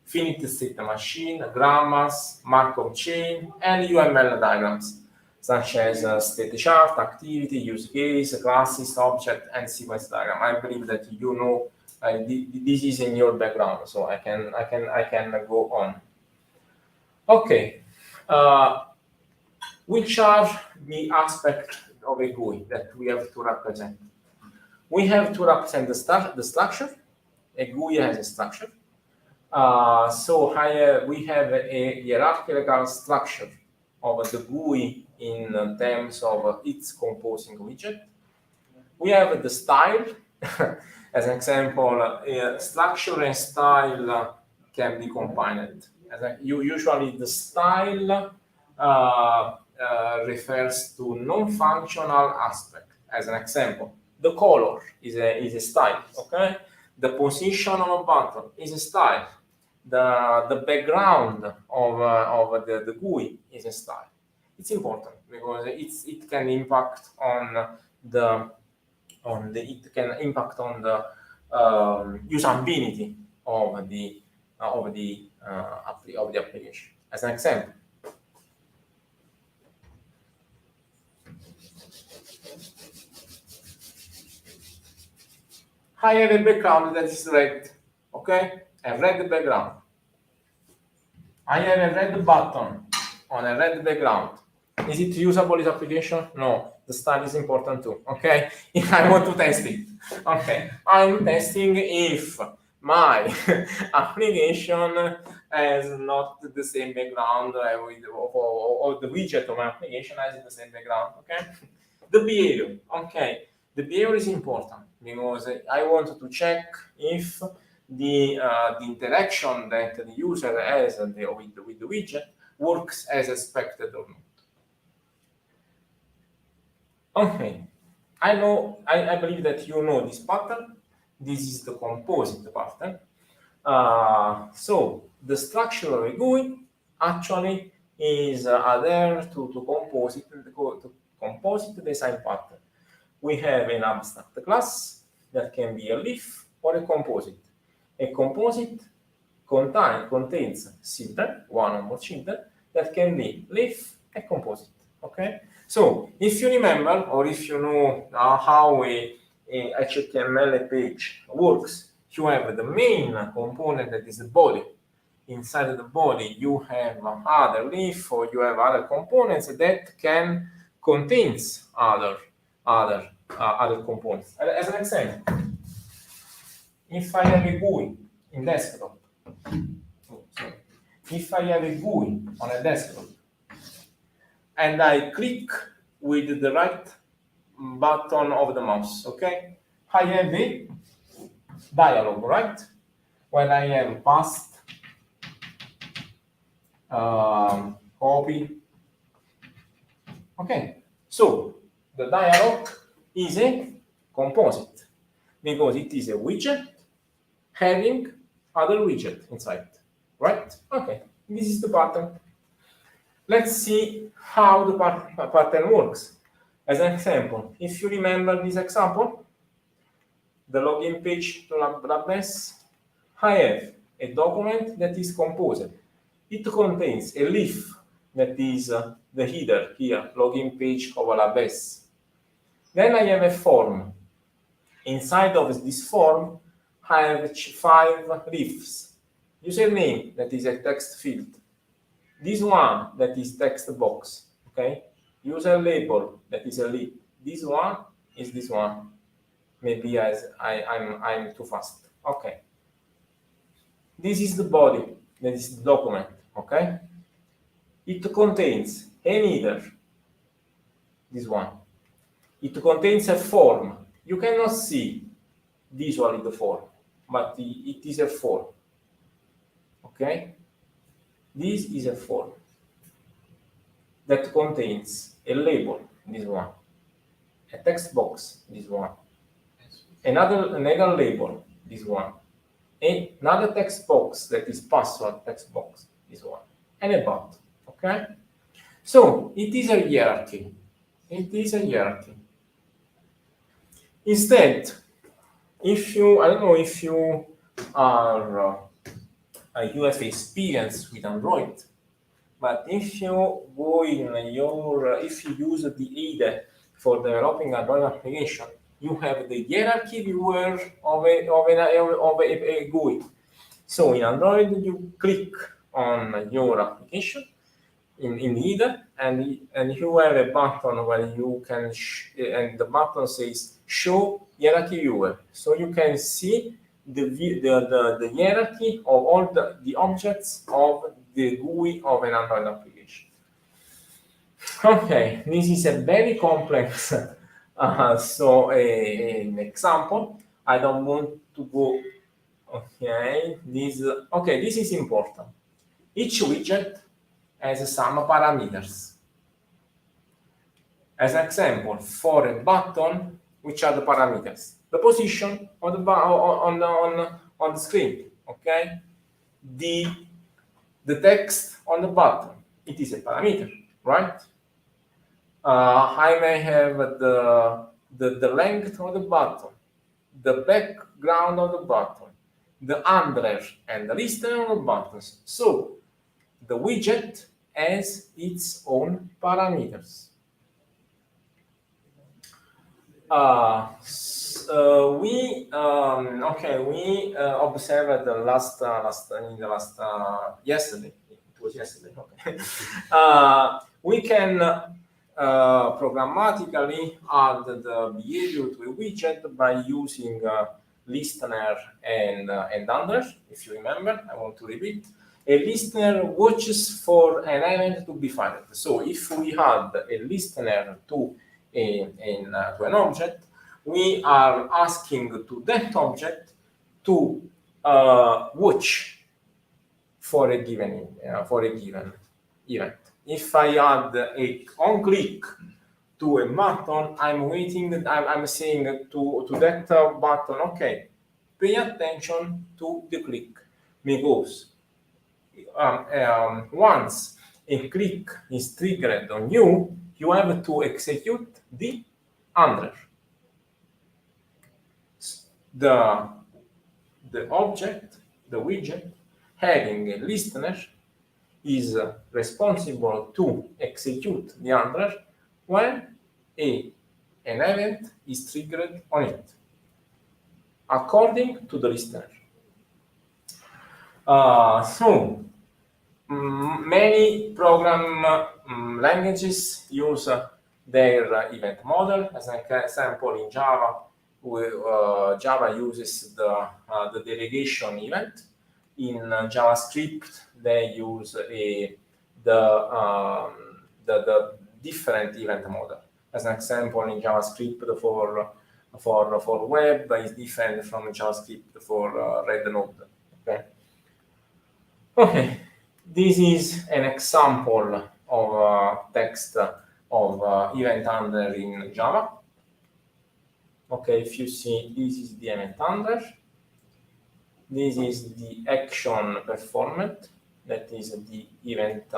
finite state machine, grammars, Markov chain, and UML diagrams, such as state chart, activity, use case, classes, object, and sequence diagram. I believe that you know this is in your background, so I can go on. Okay. Which are the aspects of a GUI that we have to represent? We have to represent the structure. A GUI has a structure. We have a hierarchical structure of the GUI in terms of its composing widget. We have the style. As an example, structure and style can be combined. Usually the style refers to non-functional aspect. As an example, the color is a style. Okay, the position on a button is a style. The background of the GUI is a style. It's important because it can impact on the usability of the application. As an example, I have a background that is red. Okay, a red background. I have a red button on a red background. Is it usable, this application? No, the style is important too. Okay, if I want to test it. Okay, I'm testing if my application has not the same background or the widget of my application has the same background. Okay, the behavior. Okay, the behavior is important because I want to check if the interaction that the user has with the widget works as expected or not. Okay, I believe that you know this pattern. This is the composite pattern. So the structure of a GUI actually is adhered to composite design pattern. We have an abstract class that can be a leaf or a composite. A composite contains children, one or more children, that can be leaf and composite. Okay. So if you remember, or if you know how a HTML page works, you have the main component that is the body. Inside the body, you have other leaf, or you have other components that can contains other components. As an example, if I have a GUI in desktop, if I have a GUI on a desktop, and I click with the right button of the mouse, okay? I have a dialog, right? When I have paste, copy. Okay, so the dialog is a composite because it is a widget having other widget inside, right? Okay, this is the pattern. Let's see how the pattern works. As an example, if you remember this example, the login page to LabS, I have a document that is composed It contains a leaf that is the header here, login page of a base. Then I have a form. Inside of this form, I have 5 leaves. Username, that is a text field. This one, that is text box. Okay. User label, that is a leaf. This one is this one. Maybe as I'm too fast. Okay. This is the body, that is the document. Okay. It contains an header. This one. It contains a form. You cannot see visually the form, but it is a form. Okay? This is a form that contains a label, this one, a text box, this one, another label, this one, another text box that is password text box, this one, and a button. Okay? So it is a hierarchy. It is a hierarchy. Instead, if you, I don't know if you are you have experience with Android, but if you go in your, if you use the IDE for developing Android application, you have the hierarchy viewer of a GUI. So in Android, you click on your application in IDE, and you have a button where you can, and the button says show hierarchy viewer. So you can see the hierarchy of all the objects of the GUI of an Android application. Okay, this is a very complex, so an example. I don't want to go. Okay, this is important. Each widget has some parameters. As an example, for a button, which are the parameters? The position on the screen, okay? The text on the button, it is a parameter, right? I may have the length of the button, the background of the button, the handler and the listener of the buttons. So the widget has its own parameters. We observed yesterday. It was yesterday. Okay. We can programmatically add the behavior to a widget by using listener and handler. If you remember, I want to repeat. A listener watches for an event to be fired. So if we add a listener to an object, we are asking to that object to watch for a given event. If I add a on click to a button, I'm waiting. I'm saying to that button, okay, pay attention to the click, because once a click is triggered on you, you have to execute the handler. The object, the widget, having a listener, is responsible to execute the handler when an event is triggered on it, according to the listener. Many program languages use their event model. As an example, in Java, Java uses the delegation event. In JavaScript, they use the different event model. As an example, in JavaScript for web is different from JavaScript for Red Node. Okay, this is an example of text of event handler in Java. Okay, if you see, this is the event handler. This is the action performed. That is the event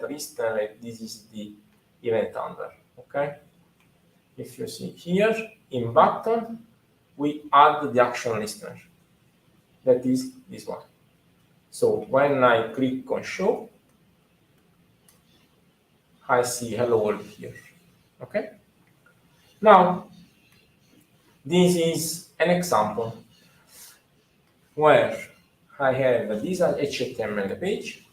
listener. This is the event handler. Okay. If you see here in button, we add the action listener. That is this one. So when I click on show, I see hello world here. Okay. Now, this is an example where I have this HTML page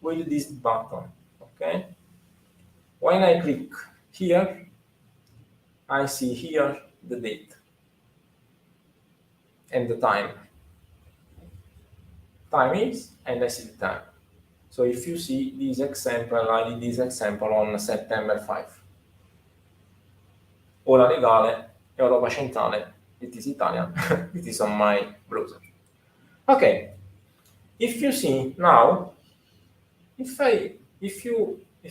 with this button. Okay. When I click here, I see here the date and the time. Time is, and I see the time. So if you see this example, I did this example on September 5. Ora legale, Europa centrale, it is Italian, it is on my browser. Okay, if you see now, if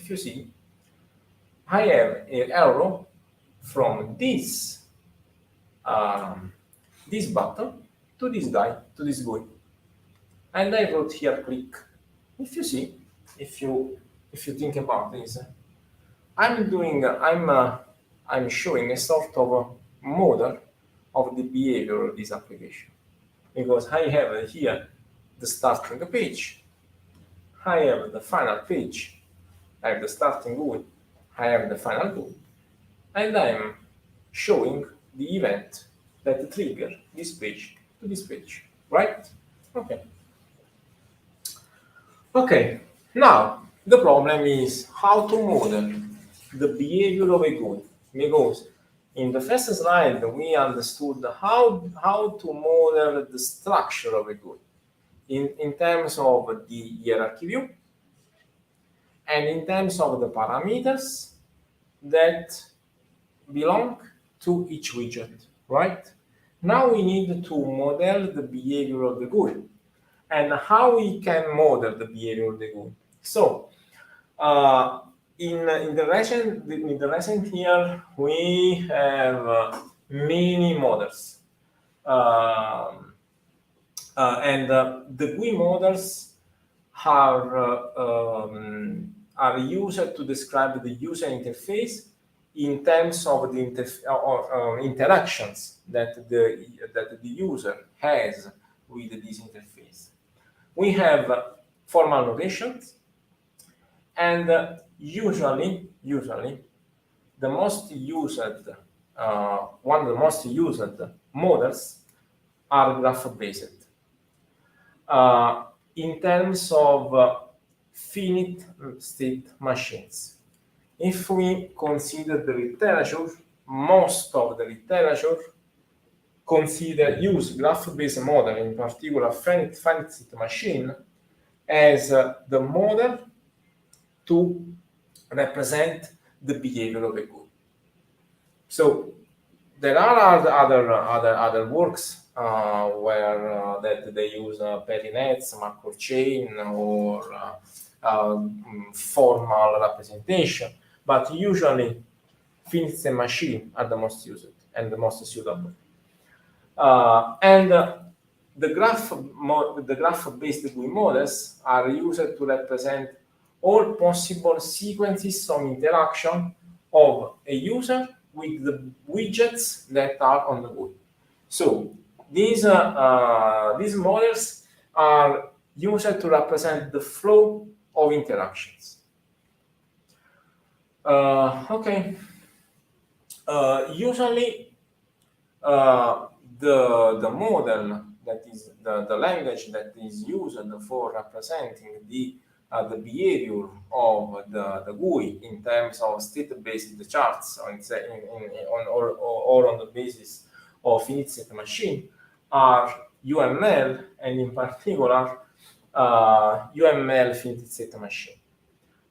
you see, I have an arrow from this this button to this guy, to this GUI, and I wrote here click. If you see, if you think about this, I'm showing a sort of a model of the behavior of this application, because I have here the starting page, I have the final page, I have the starting GUI, I have the final GUI, and I'm showing the event that trigger this page to this page, right? Okay. Okay, now the problem is how to model the behavior of a GUI, because in the first slide we understood how to model the structure of a GUI in terms of the hierarchy view and in terms of the parameters that belong to each widget, right? Now we need to model the behavior of the GUI and how we can model the behavior of the GUI. So in the recent year, we have many models, and the GUI models are used to describe the user interface in terms of the interactions that the user has with this interface. We have formal notations, and usually the most used one of the most used models are graph-based in terms of finite state machines. If we consider the literature, most of the literature use graph-based model, in particular finite state machine, as the model to represent the behavior of a GUI. So there are other works where that they use Período, macro chain, or formal representation, but usually finite state machine are the most used and the most suitable. And the graph-based GUI models are used to represent all possible sequences of interaction of a user with the widgets that are on the GUI. So these models are used to represent the flow of interactions. Okay. Usually, the model that is the language that is used for representing the behavior of the GUI in terms of state-based charts or on the basis of finite state machine are UML, and in particular UML finite state machine.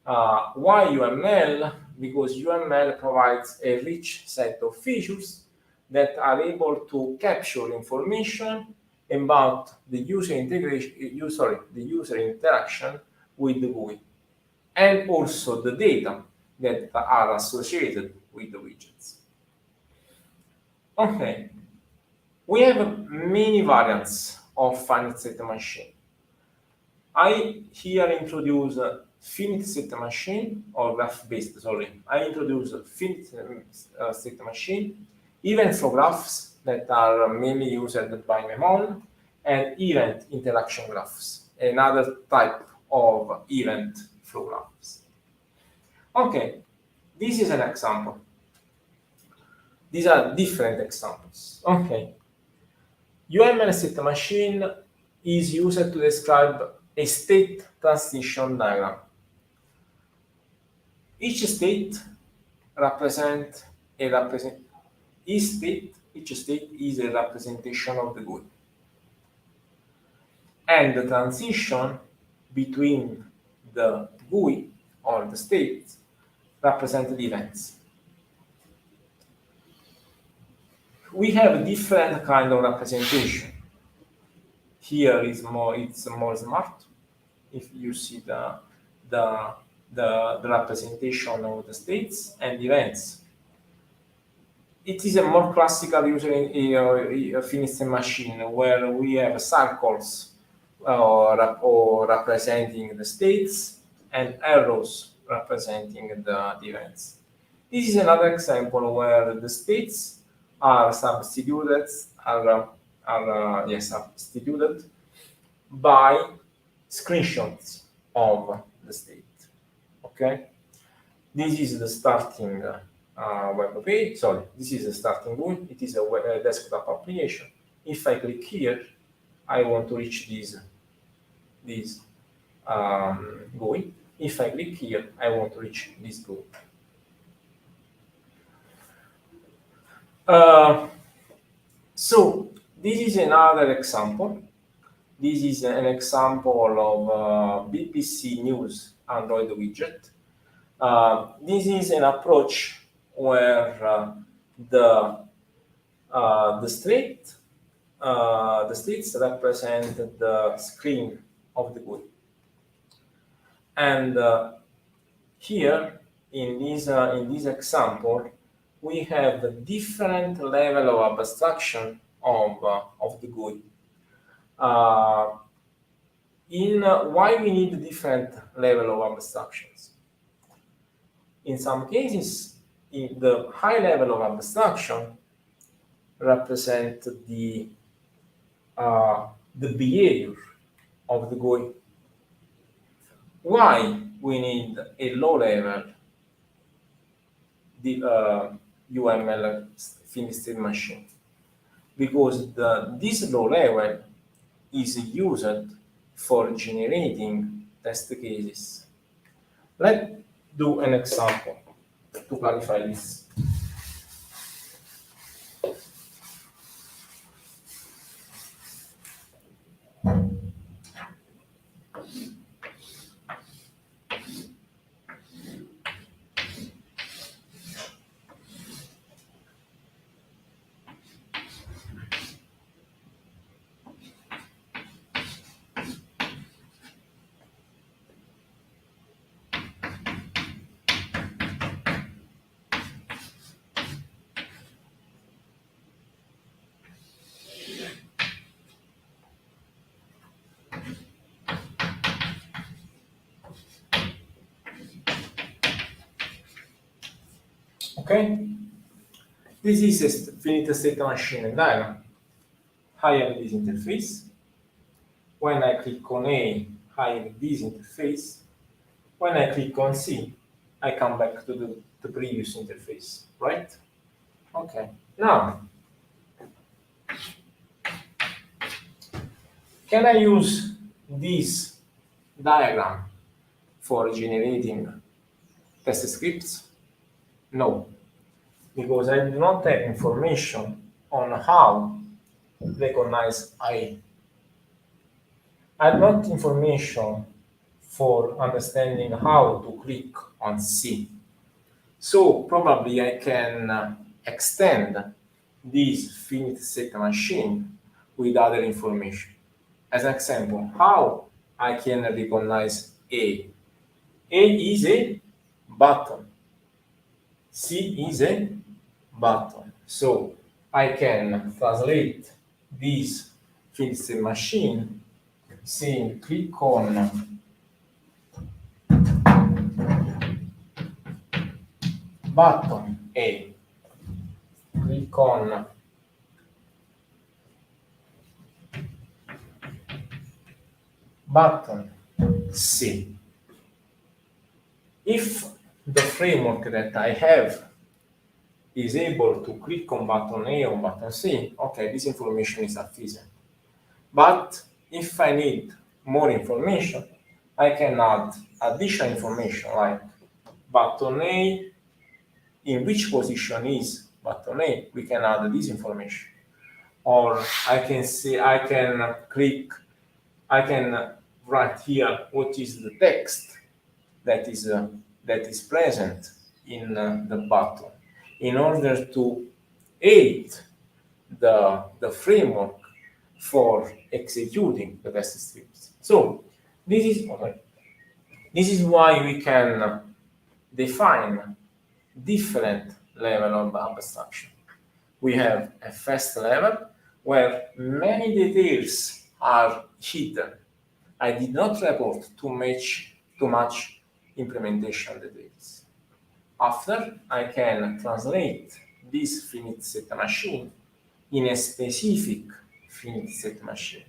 Why UML? Because UML provides a rich set of features that are able to capture information about the user interaction with the GUI, and also the data that are associated with the widgets. Okay, we have many variants of finite state machine. I here introduce finite state machine, or graph-based, sorry. I introduce finite state machine, event flow graphs that are mainly used by Memon, and event interaction graphs. another type of event flow graphs. Okay, this is an example. These are different examples. Okay, UML state machine is used to describe a state transition diagram. Each state each state is a representation of the GUI. And the transition between the GUI or the states represent the events. We have different kind of representation. Here it's more smart. If you see the representation of the states and states. It is a more classical user Finite machine where we have circles representing the states and arrows representing the events. This is another example where the states are substituted by screenshots of the state. Okay, this is the starting web page. Sorry, this is the starting GUI. It is a desktop application. If I click here, I want to reach this GUI. If I click here, I want to reach this GUI. So this is another example. This is an example of BBC News Android widget. This is an approach where the states represent the screen of the GUI, and here in this example we have a different level of abstraction of the GUI. Why we need different level of abstractions? In some cases, in the high level of abstraction represent the behavior of the GUI. Why we need a low level UML Finite machine? Because this low level is used for generating test cases. Let's do an example to clarify this. Okay, this is a finite state machine diagram. I have this interface. When I click on A, I have this interface. When I click on C, I come back to the previous interface, right? Okay, now, can I use this diagram for generating test scripts? No, because I do not have information on how to recognize I. I have not information for understanding how to click on C. So probably I can extend this finite state machine with other information. As an example, how I can recognize A. A is a button. C is a button. So I can translate this finite machine saying click on button A, click on button C. If the framework that I have is able to click on button A or button C, okay, this information is sufficient. But if I need more information, I can add additional information like button A, in which position is button A, we can add this information. Or I can say, I can write here what is the text that is present in the button in order to aid the framework for executing the test scripts. So this is why we can define different level of abstraction. We have a first level where many details are hidden. I did not report too much implementation details. After, I can translate this finite set machine in a specific finite set machine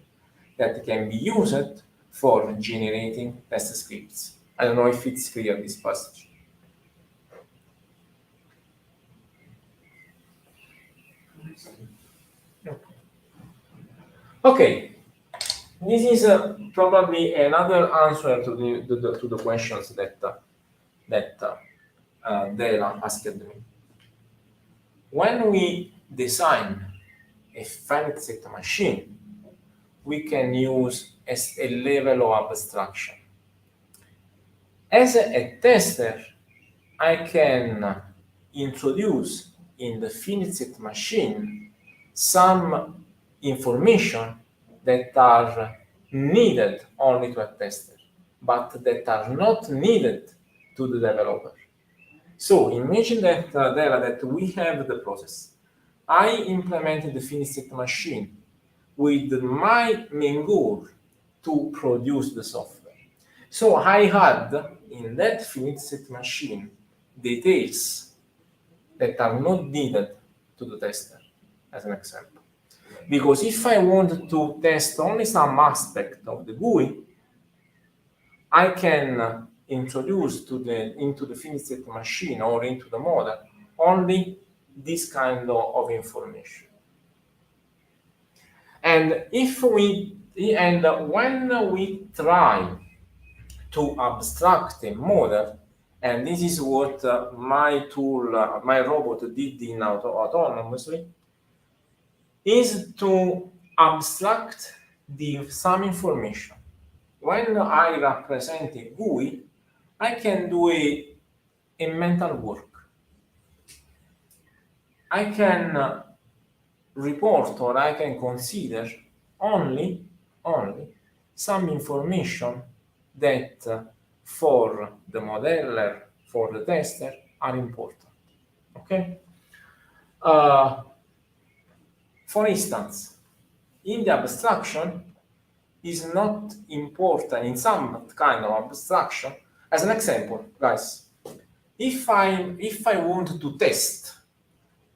that can be used for generating test scripts. I don't know if it's clear, this passage. Okay, this is probably another answer to the questions that Dela asked me. When we design a finite set machine, we can use a level of abstraction. As a tester, I can introduce in the finite set machine some information that are needed only to a tester, but that are not needed to the developer. So imagine that, that we have the process. I implemented the finite set machine with my main goal to produce the software. So I had in that finite set machine details that are not needed to the tester, as an example. Because if I want to test only some aspect of the GUI, I can introduce into the finite set machine or into the model only this kind of information. And when we try to abstract a model, and this is what my tool, my robot did in autonomously, is to abstract some information. When I represent a GUI, I can do a mental work. I can report or I can consider only some information that for the modeler, for the tester, are important. Okay? For instance, in the abstraction is not important in some kind of abstraction. As an example, guys, if I want to test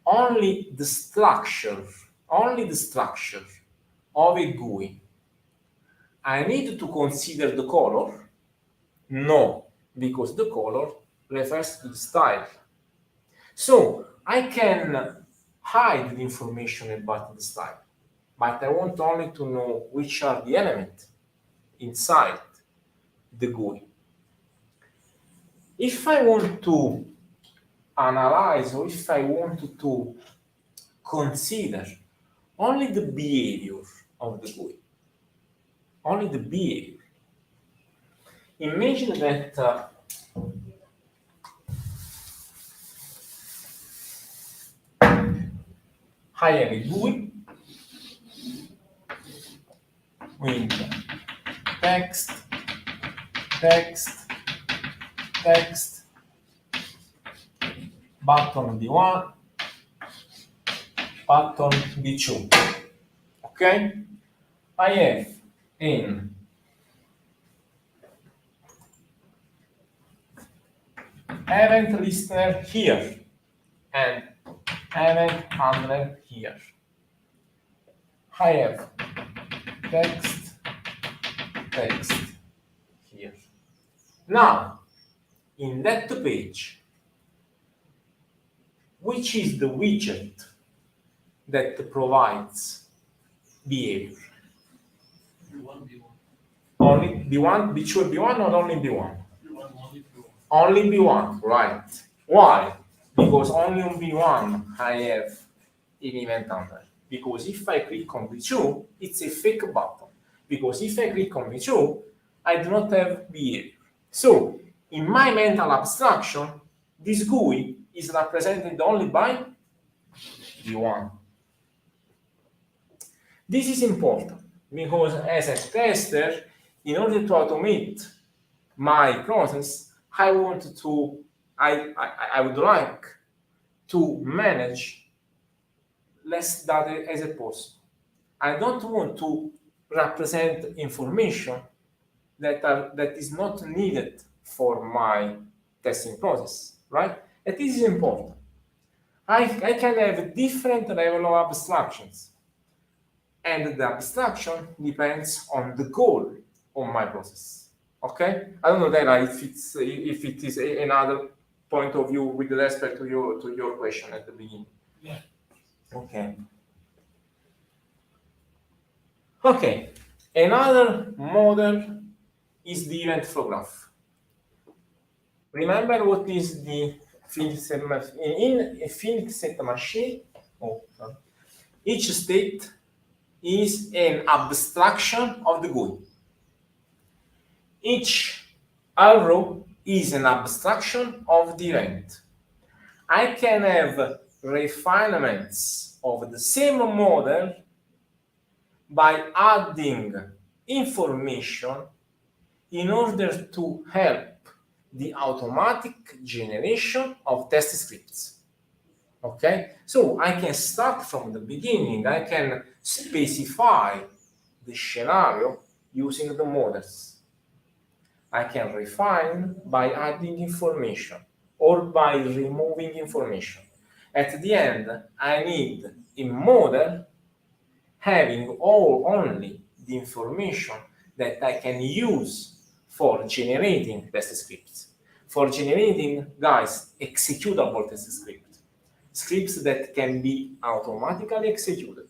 only the structure of a GUI, I need to consider the color? No, because the color refers to the style. So I can hide the information about the style, but I want only to know which are the elements inside the GUI. If I want to analyze or if I want to consider only the behavior of the GUI, only the behavior. Imagine that I have a GUI with text, button B1, button B2. Okay? I have an event listener here and event handler here. I have text, text here. Now, in that page, which is the widget that provides behavior? B1. Only B1, B2, B1, or only B1? B1, only B1. Only B1, right. Why? Because only on B1 I have an event handler. Because if I click on B2, it's a fake button. Because if I click on B2, I do not have behavior. So, in my mental abstraction, this GUI is represented only by B1. This is important because as a tester, in order to automate my process, I would like to manage less data as possible. I don't want to represent information that is not needed for my testing process, right? And this is important. I can have different level of abstractions, and the abstraction depends on the goal of my process. Okay? I don't know that if it is another point of view with respect to your question at the beginning. Yeah. Okay. Okay. Another model is the event flow graph. Remember what is the fixed machine? In a fixed machine, each state is an abstraction of the GUI. Each arrow is an abstraction of the event. I can have refinements of the same model by adding information in order to help the automatic generation of test scripts. Okay, so I can start from the beginning. I can specify the scenario using the models. I can refine by adding information or by removing information. At the end, I need a model having only the information that I can use for generating test scripts. For generating, guys, executable test scripts. Scripts that can be automatically executed.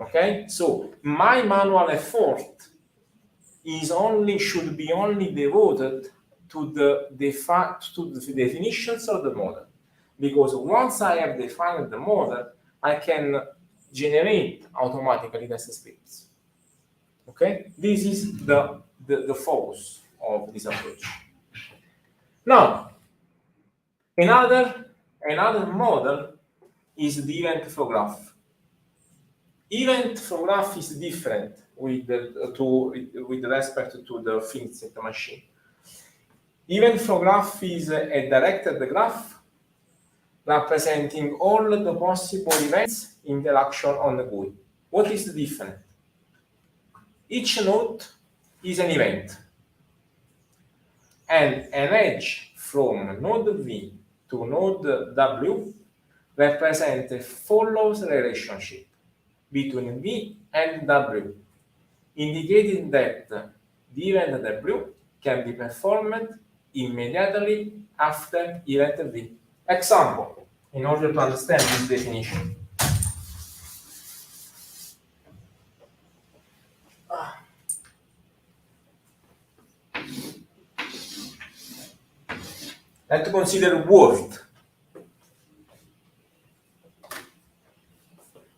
Okay? So my manual effort should be only devoted to the definitions of the model. Because once I have defined the model, I can generate automatically test scripts. Okay? This is the focus of this approach. Now, another model is the event flow graph. Event flow graph is different with respect to the fixed machine. Event flow graph is a directed graph representing all the possible events interaction on the GUI. What is the difference? Each node is an event, and an edge from node V to node W represents a follows relationship between V and W, indicating that the event W can be performed immediately after event V. Example, in order to understand this definition. Let's consider Word.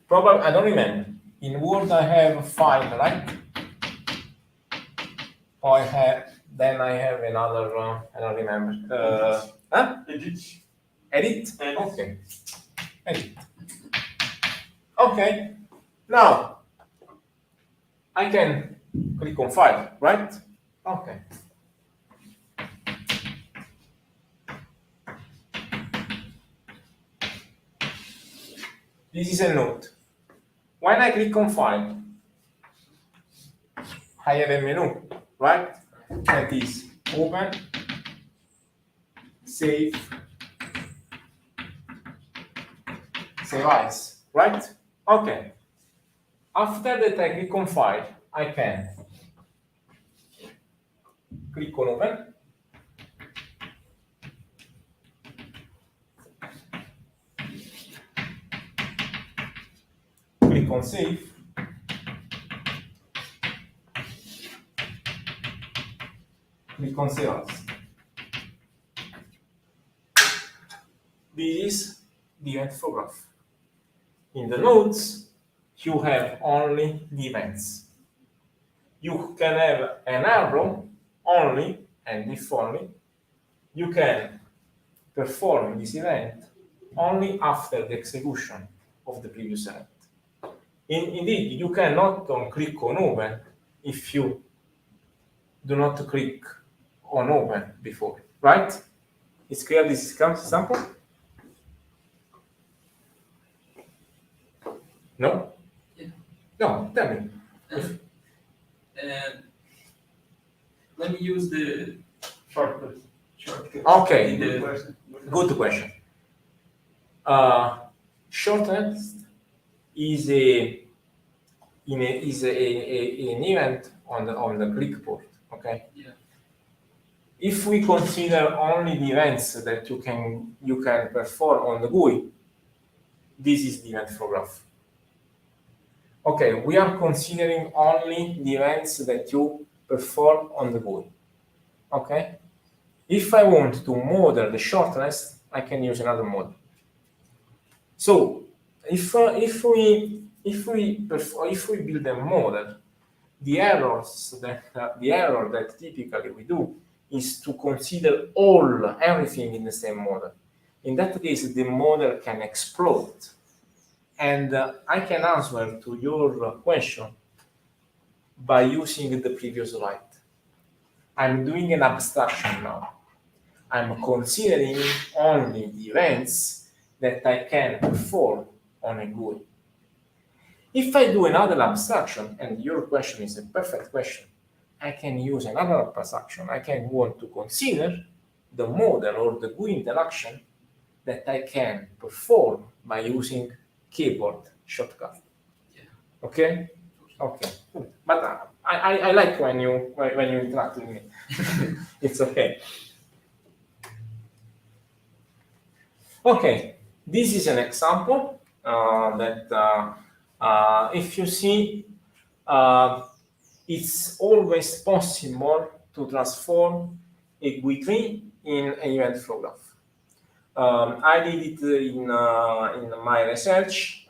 Probably, I don't remember. In Word, I have a file, right? Or then I have another, I don't remember. Edit? Okay. Edit. Okay. Now, I can click on File, right? Okay. This is a node. When I click on File, I have a menu, right? That is Open, Save, Save As, right? Okay. After that I click on File, I can click on open. Click on save. Click on save as. This is the event flow graph. In the nodes, you have only the events. You can have an arrow only, and if only, you can perform this event only after the execution of the previous event. Indeed, you cannot click on open if you do not click on open before, right? It's clear this example? No? Yeah. No, tell me. Let me use the shortcut. Okay, in the good question. Shortcut is an event on the click port. Okay. Yeah. If we consider only the events that you can perform on the GUI, this is the event flow graph. Okay, we are considering only the events that you perform on the GUI. Okay. If I want to model the shortness, I can use another model. So if we build a model, the error that typically we do is to consider everything in the same model. In that case, the model can explode. And I can answer to your question by using the previous slide. I'm doing an abstraction now. I'm considering only the events that I can perform on a GUI. If I do another abstraction, and your question is a perfect question, I can use another abstraction. I can want to consider the model or the GUI interaction that I can perform by using keyboard shortcut. Yeah. Okay? Okay. But I like when you interact with me. It's okay. Okay, this is an example that if you see, it's always possible to transform a GUI tree in an event flow graph. I did it in my research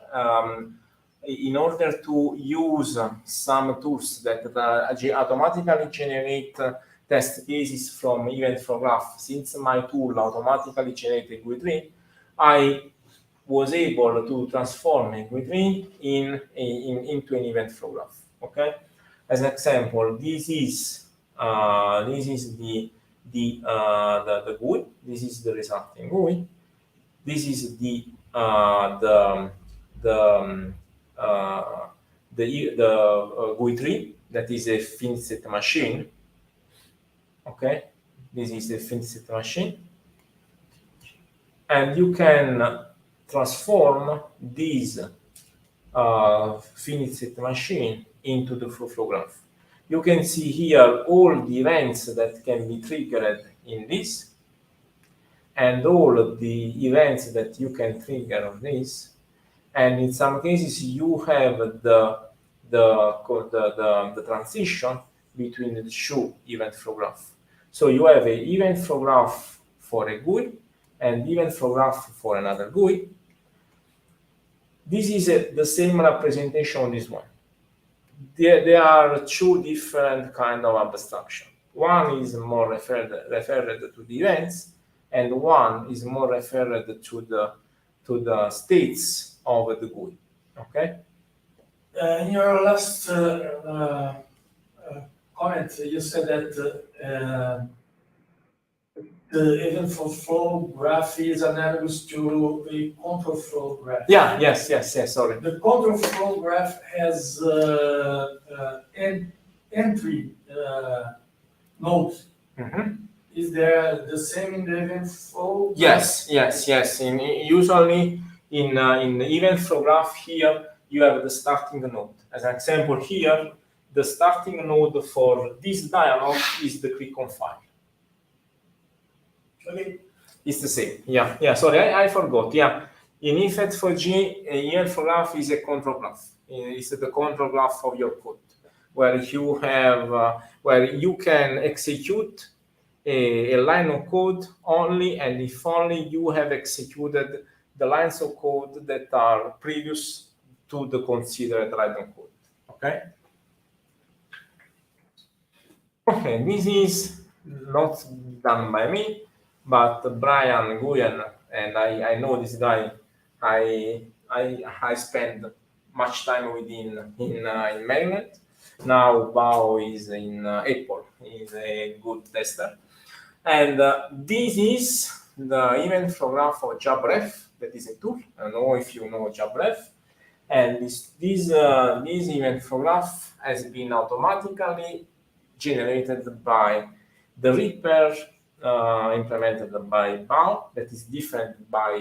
in order to use some tools that automatically generate test cases from event flow graph. Since my tool automatically generated GUI tree, I was able to transform a GUI tree into an event flow graph. Okay, as an example, this is the GUI. This is the resulting GUI. This is the GUI tree that is a finite set machine. Okay, this is the finite set machine, and you can transform this finite set machine into the flow graph. You can see here all the events that can be triggered in this, and all of the events that you can trigger on this. And in some cases, you have the transition between the two event flow graph. So you have an event flow graph for a GUI and event flow graph for another GUI. This is the same representation on this one. There are two different kind of abstraction. One is more referred to the events, and one is more referred to the states of the GUI. Okay. In your last comment, you said that the event flow graph is analogous to a control flow graph. Yeah. Yes. Sorry. The control flow graph has entry nodes. Mm-hmm. Is there the same in the event flow? Yes. Usually in the event flow graph here, you have the starting node. As an example here, the starting node for this dialog is the click on file. Okay. It's the same. Yeah. Sorry, I forgot. Yeah. In Info4G, info graph is a control graph. It's the control graph of your code, where you have where you can execute a line of code only, and if only you have executed the lines of code that are previous to the considered line of code. Okay. Okay, this is not done by me, but Brian Guyen, and I know this guy. I spend much time with him in Maryland. Now Bao is in Apple. He's a good tester. And this is the event flow graph for JabRef. That is a tool. I don't know if you know JabRef. And this event flow graph has been automatically generated by the Reaper implemented by Bao. That is different by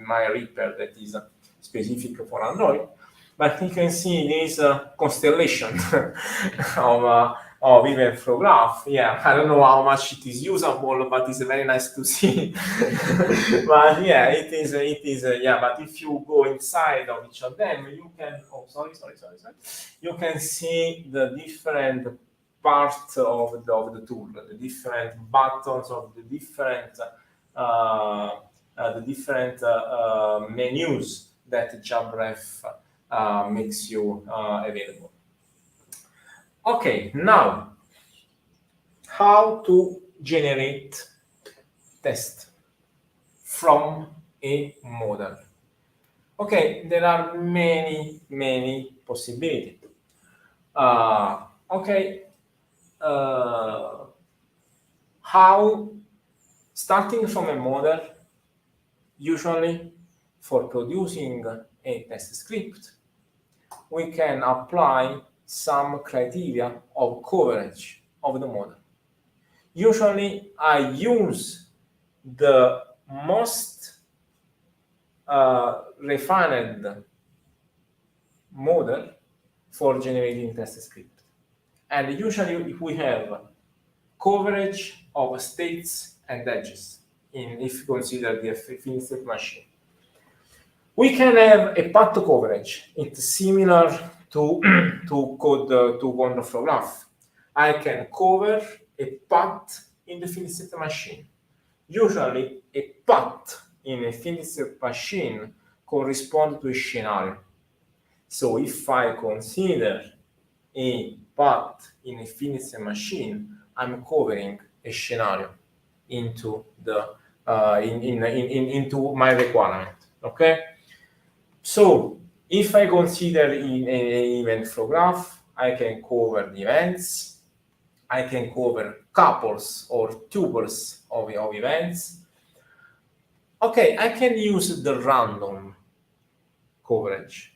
my Reaper that is specific for Android. But you can see this constellation of event flow graph. Yeah, I don't know how much it is usable, but it's very nice to see. But yeah, it is. Yeah, but if you go inside of each of them, you can. Oh, sorry. You can see the different parts of the tool, the different buttons of the different menus that JabRef makes you available. Okay, now how to generate text from a model. Okay, there are many possibilities. How, starting from a model, usually for producing a test script, we can apply some criteria of coverage of the model. Usually, I use the most refined model for generating test script. And usually we have coverage of states and edges if you consider the finite state machine. We can have a path coverage. It's similar to control flow graph. I can cover a path in the finite state machine. Usually, a path in a finite state machine corresponds to a scenario. So if I consider a path in a finite state machine, I'm covering a scenario into the into my requirement. Okay. So if I consider in an event flow graph, I can cover the events. I can cover couples or tuples of events. Okay, I can use the random coverage.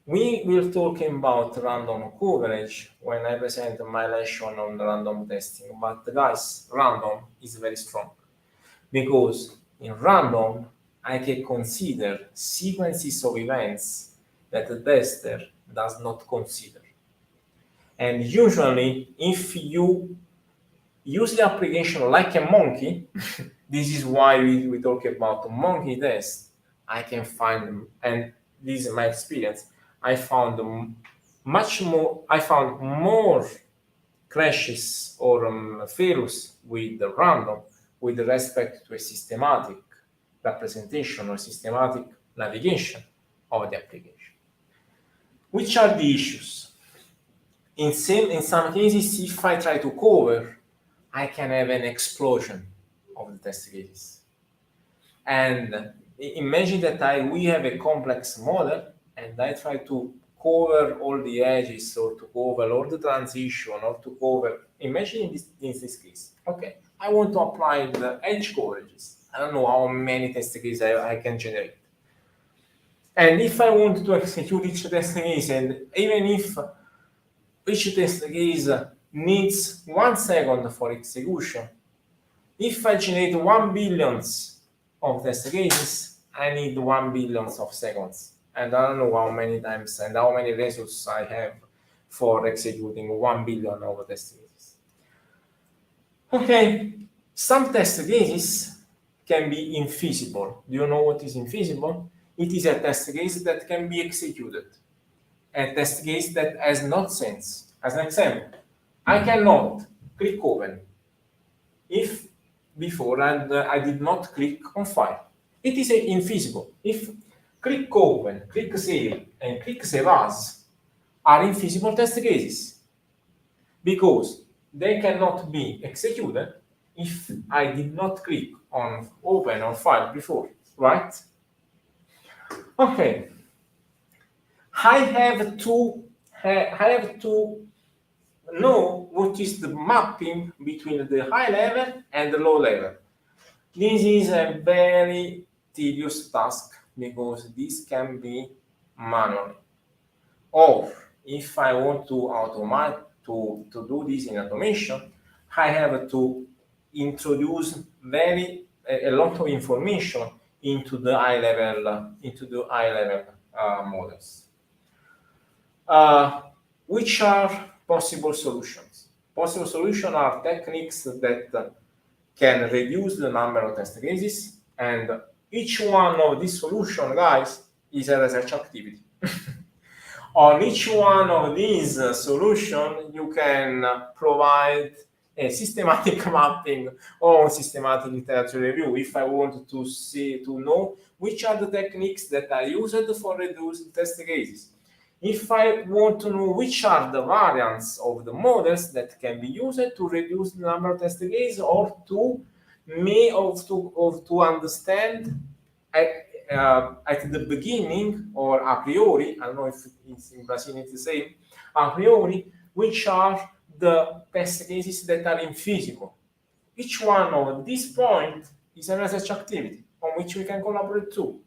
We will talk about random coverage when I present my lesson on random testing. But guys, random is very strong because in random, I can consider sequences of events that the tester does not consider. And usually, if you use the application like a monkey, this is why we talk about monkey test, I can find, and this is my experience, I found more crashes or failures with the random with respect to a systematic representation or systematic navigation of the application. Which are the issues? In some cases, if I try to cover, I can have an explosion of the test cases. And imagine that we have a complex model and I try to cover all the edges or to cover all the transition or to cover, imagine in this case, okay, I want to apply the edge coverages. I don't know how many test cases I can generate. And if I want to execute each test case, and even if each test case needs 1 second for execution, if I generate 1 billion of test cases, I need 1 billion of seconds. And I don't know how many times and how many results I have for executing 1 billion of test cases. Okay, some test cases can be infeasible. Do you know what is infeasible? It is a test case that can be executed, a test case that has no sense. As an example, I cannot click open if before I did not click on file. It is infeasible. If click open, click save, and click save as are infeasible test cases because they cannot be executed if I did not click on open or file before, right? Okay. I have to know what is the mapping between the high level and the low level. This is a very tedious task because this can be manually. Or if I want to automate to do this in automation, I have to introduce a lot of information into the high level models. Which are possible solutions? Possible solutions are techniques that can reduce the number of test cases, and each one of these solutions, guys, is a research activity. On each one of these solutions, you can provide a systematic mapping or systematic literature review if I want to know which are the techniques that are used for reducing test cases. If I want to know which are the variants of the models that can be used to reduce the number of test cases or to understand at the beginning or a priori, I don't know if it's in Brazilian it's the same, a priori, which are the test cases that are infeasible. Each one of these points is a research activity on which we can collaborate too.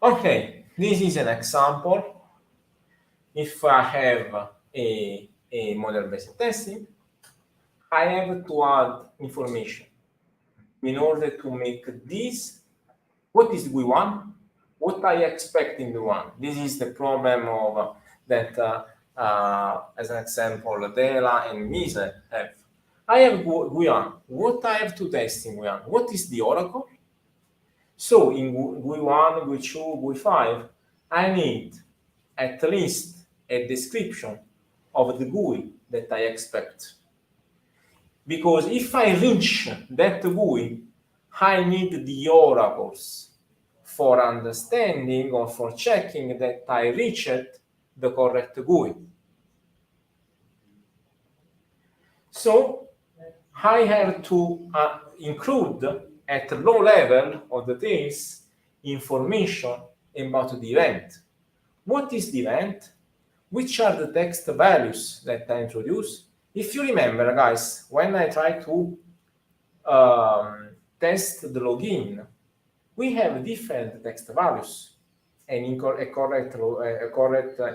Okay, this is an example. If I have a model-based testing, I have to add information in order to make this. What is GUI1? What I expect in GUI1? This is the problem of that, as an example, Dela and Mise have. I have GUI1. What I have to test in GUI1? What is the oracle? So in GUI1, GUI2, GUI5, I need at least a description of the GUI that I expect. Because if I reach that GUI, I need the oracles for understanding or for checking that I reached the correct GUI. So I have to include at low level of details information about the event. What is the event? Which are the text values that I introduce? If you remember, guys, when I try to test the login, we have different text values, a correct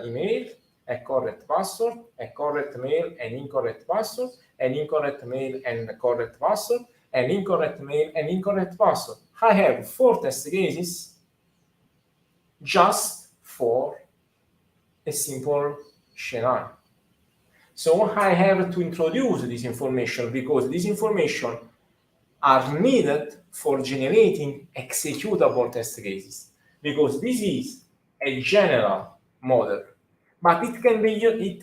email, a correct password, a correct mail, an incorrect password, an incorrect mail and a correct password, an incorrect mail and incorrect password. I have 4 test cases just for a simple scenario. So I have to introduce this information because this information are needed for generating executable test cases, because this is a general model, but it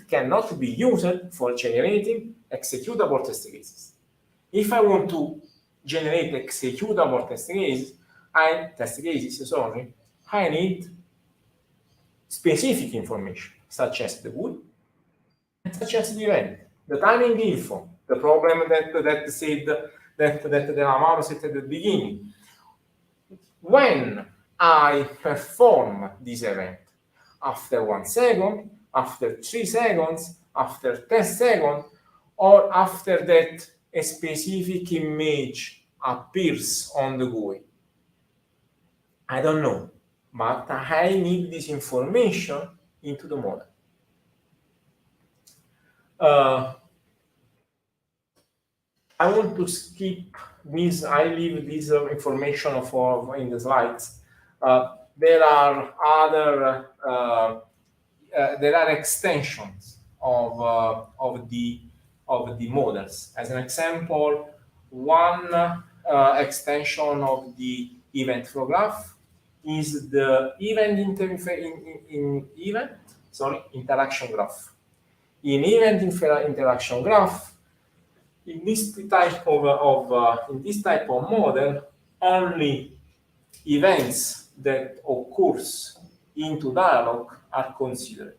cannot be used for generating executable test cases. If I want to generate executable test cases, I need specific information, such as the GUI, and such as the event, the timing info, the problem that said that the Amaro said at the beginning. When I perform this event, after 1 second, after 3 seconds, after 10 seconds, or after that a specific image appears on the GUI. I don't know, but I need this information into the model. I want to skip this. I leave this information in the slides. There are other there are extensions of the models. As an example, one extension of the event flow graph is the interaction graph. In event interaction graph, in this type of model, only events that occurs into dialog are considered,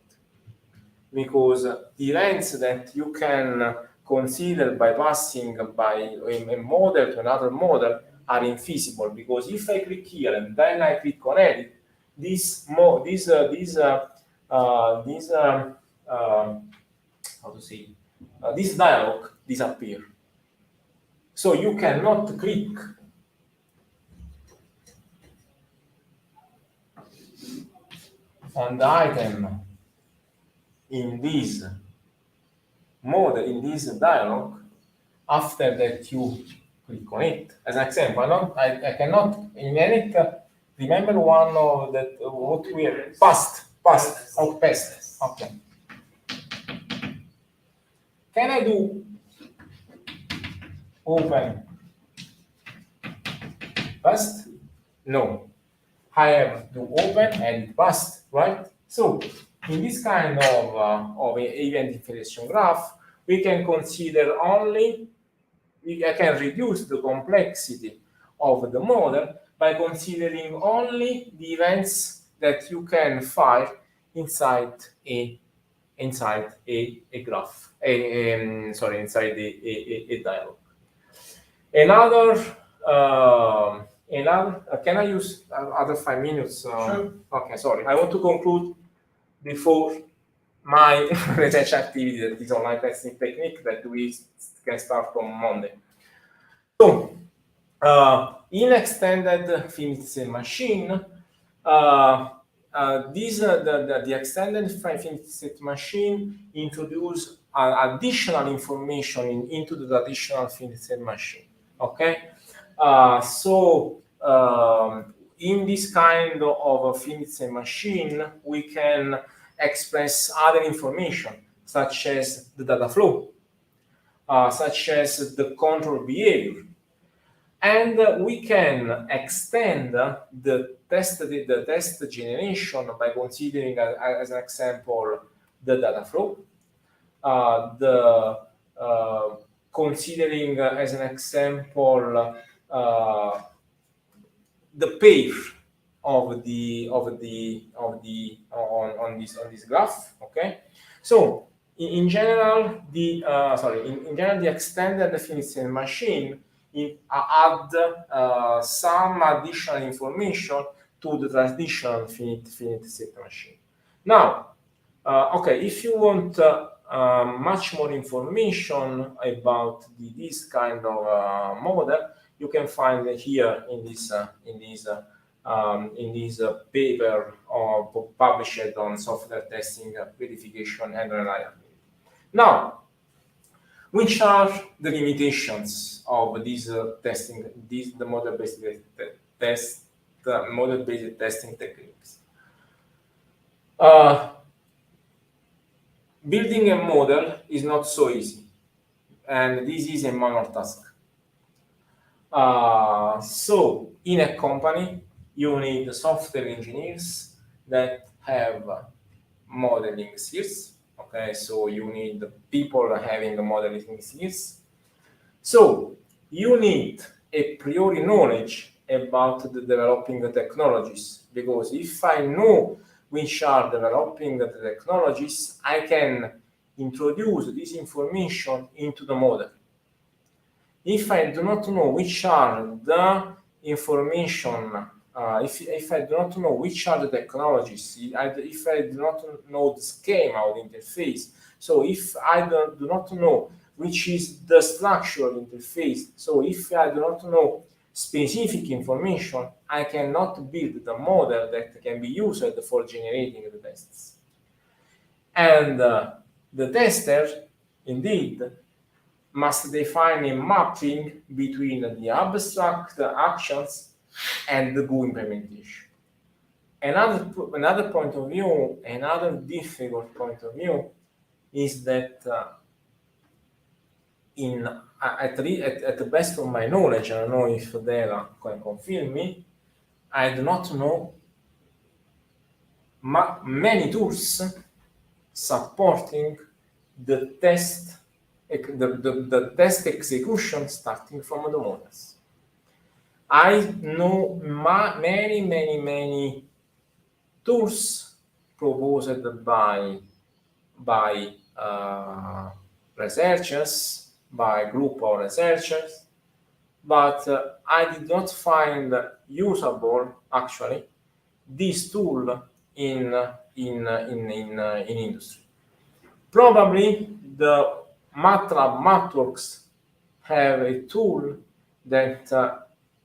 because the events that you can consider by passing by a model to another model are infeasible, because if I click here and then I click on edit, this dialog disappear. So you cannot click on the item in this model, in this dialog, after that you click on it. As an example, I cannot in edit remember one of that what we have past. Okay. Can I do open past? No. I have to open and past, right? So in this kind of event information graph, we can consider only, I can reduce the complexity of the model by considering only the events that you can find inside a graph, inside a dialog. Can I use other 5 minutes? Sure. Okay, sorry. I want to conclude before my research activity, that is online testing technique that we can start on Monday. So, in extended finite state machine, the extended finite state machine introduce additional information into the traditional finite state machine. Okay, in this kind of a finite state machine, we can express other information, such as the data flow, such as the control behavior, and we can extend the test generation by considering, as an example, the data flow, considering as an example the pair on this graph. Okay, so in general the extended finite state machine add some additional information to the traditional finite state machine. Now, okay, if you want much more information about this kind of model, you can find it here in this paper published on software testing, verification, and reliability. Now, which are the limitations of this testing, the model-based testing techniques? Building a model is not so easy, and this is a manual task. So in a company, you need software engineers that have modeling skills. Okay, so you need people having the modeling skills. So you need a priori knowledge about the developing the technologies, because if I know which are developing the technologies, I can introduce this information into the model. If I do not know which are the information, if I do not know which are the technologies, if I do not know the schema of the interface, so if I do not know which is the structural interface, so if I do not know specific information, I cannot build the model that can be used for generating the tests. And the tester, indeed, must define a mapping between the abstract actions and the GUI implementation. Another point of view, another difficult point of view, is that at the best of my knowledge, I don't know if Dela can confirm me, I do not know many tools supporting the test execution starting from the models. I know many tools proposed by researchers, by group of researchers, but I did not find usable actually this tool in industry. Probably the MATLAB MathWorks have a tool that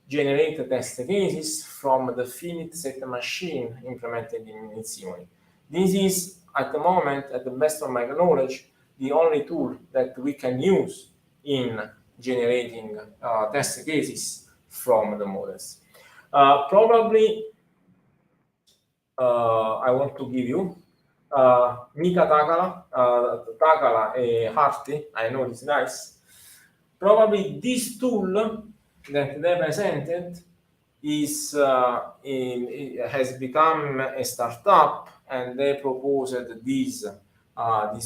generates test cases from the finite set machine implemented in Simony. This is, at the moment, at the best of my knowledge, the only tool that we can use in generating test cases from the models. Probably, I want to give you Mika Takala and Harty, I know these guys. Probably this tool that they presented has become a startup, and they proposed this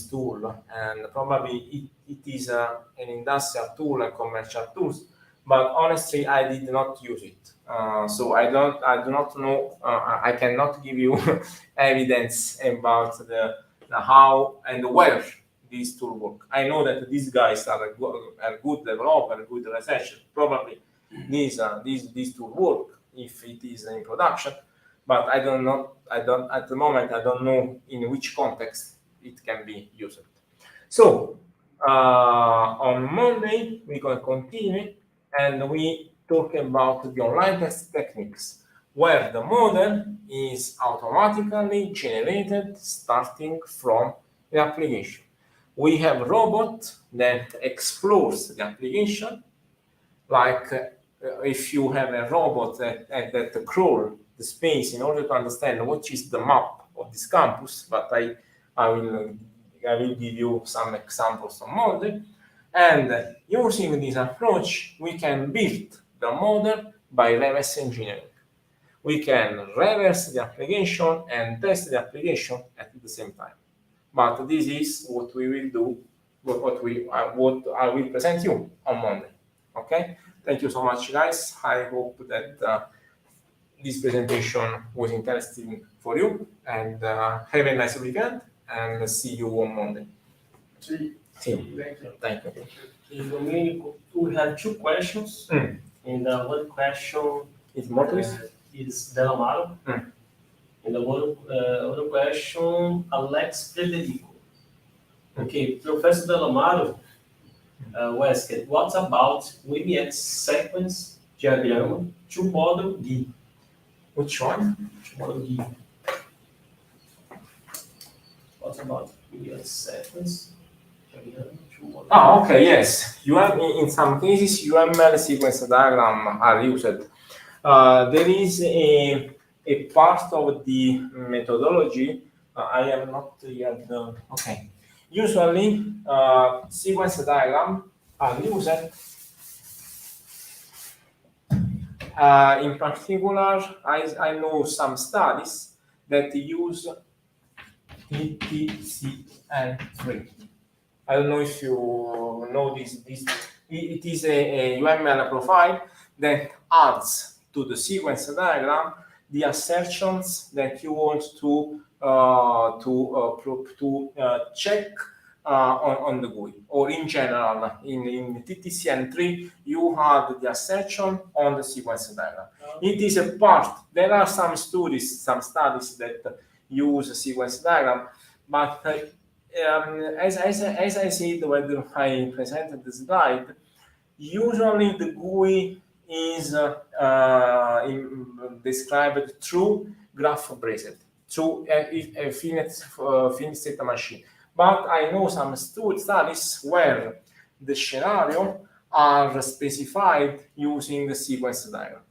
tool, and probably it is an industrial tool and commercial tools. But honestly, I did not use it, so I do not know. I cannot give you evidence about the how and where this tool work. I know that these guys are a good developer, good researcher. Probably this tool work if it is in production, but I don't know. At the moment. I don't know in which context it can be used. So on Monday we can continue, and we talk about the online test techniques, where the model is automatically generated starting from the application. We have a robot that explores the application, like if you have a robot that crawls the space in order to understand what is the map of this campus, but I will give you some examples on Monday. And using this approach, we can build the model by reverse engineering. We can reverse the application and test the application at the same time. But this is what we will do, what I will present you on Monday. Okay? Thank you so much, guys. I hope that this presentation was interesting for you, and have a nice weekend, and see you on Monday. See. Thank you. Domenico, we have two questions, and one question is Mortis? Is Delamaro, and the other question, Alex Frederico. Okay, Professor Delamaro asked, what about WMX sequence diagram to model D? Which one? To model D. What about WMX sequence diagram to model D? Okay, yes. You have in some cases UML sequence diagram are used. There is a part of the methodology. I have not yet done. Okay. Usually, sequence diagram are used. In particular, I know some studies that use TTCN3. I don't know if you know this. It is a UML profile that adds to the sequence diagram the assertions that you want to check on the GUI, or in general, in TTCN3, you have the assertion on the sequence diagram. It is a part. There are some studies that use a sequence diagram, but as I said when I presented the slide, usually the GUI is described through graph braced, through a finite state machine. But I know some studies where the scenario are specified using the sequence diagram.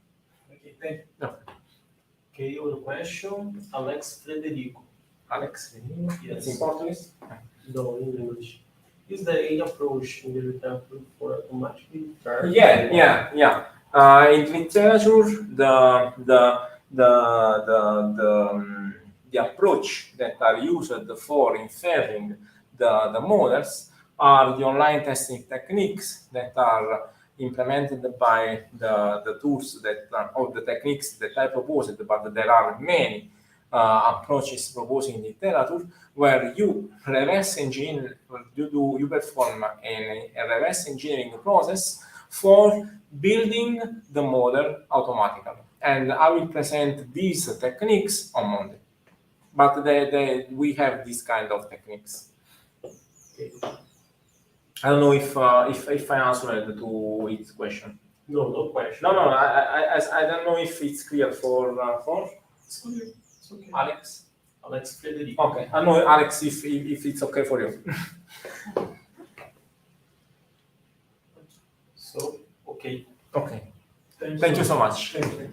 Okay, thank you. No. Okay, other question, Alex Frederico. Alex, Yes. it's in Portuguese? No, in English. Is there any approach in the literature for automatically turn? Yeah. In literature, the approach that are used for inferring the models are the online testing techniques that are implemented by the tools that or the techniques that I proposed, but there are many approaches proposed in literature where you perform a reverse engineering process for building the model automatically. And I will present these techniques on Monday. But we have this kind of techniques. Okay. I don't know if I answered to its question. No question. No. I don't know if it's clear for It's okay. It's okay. Alex. Alex Frederico. Okay, I know Alex if it's okay for you. So, okay. Okay. Thank Thank you so much. Thank you.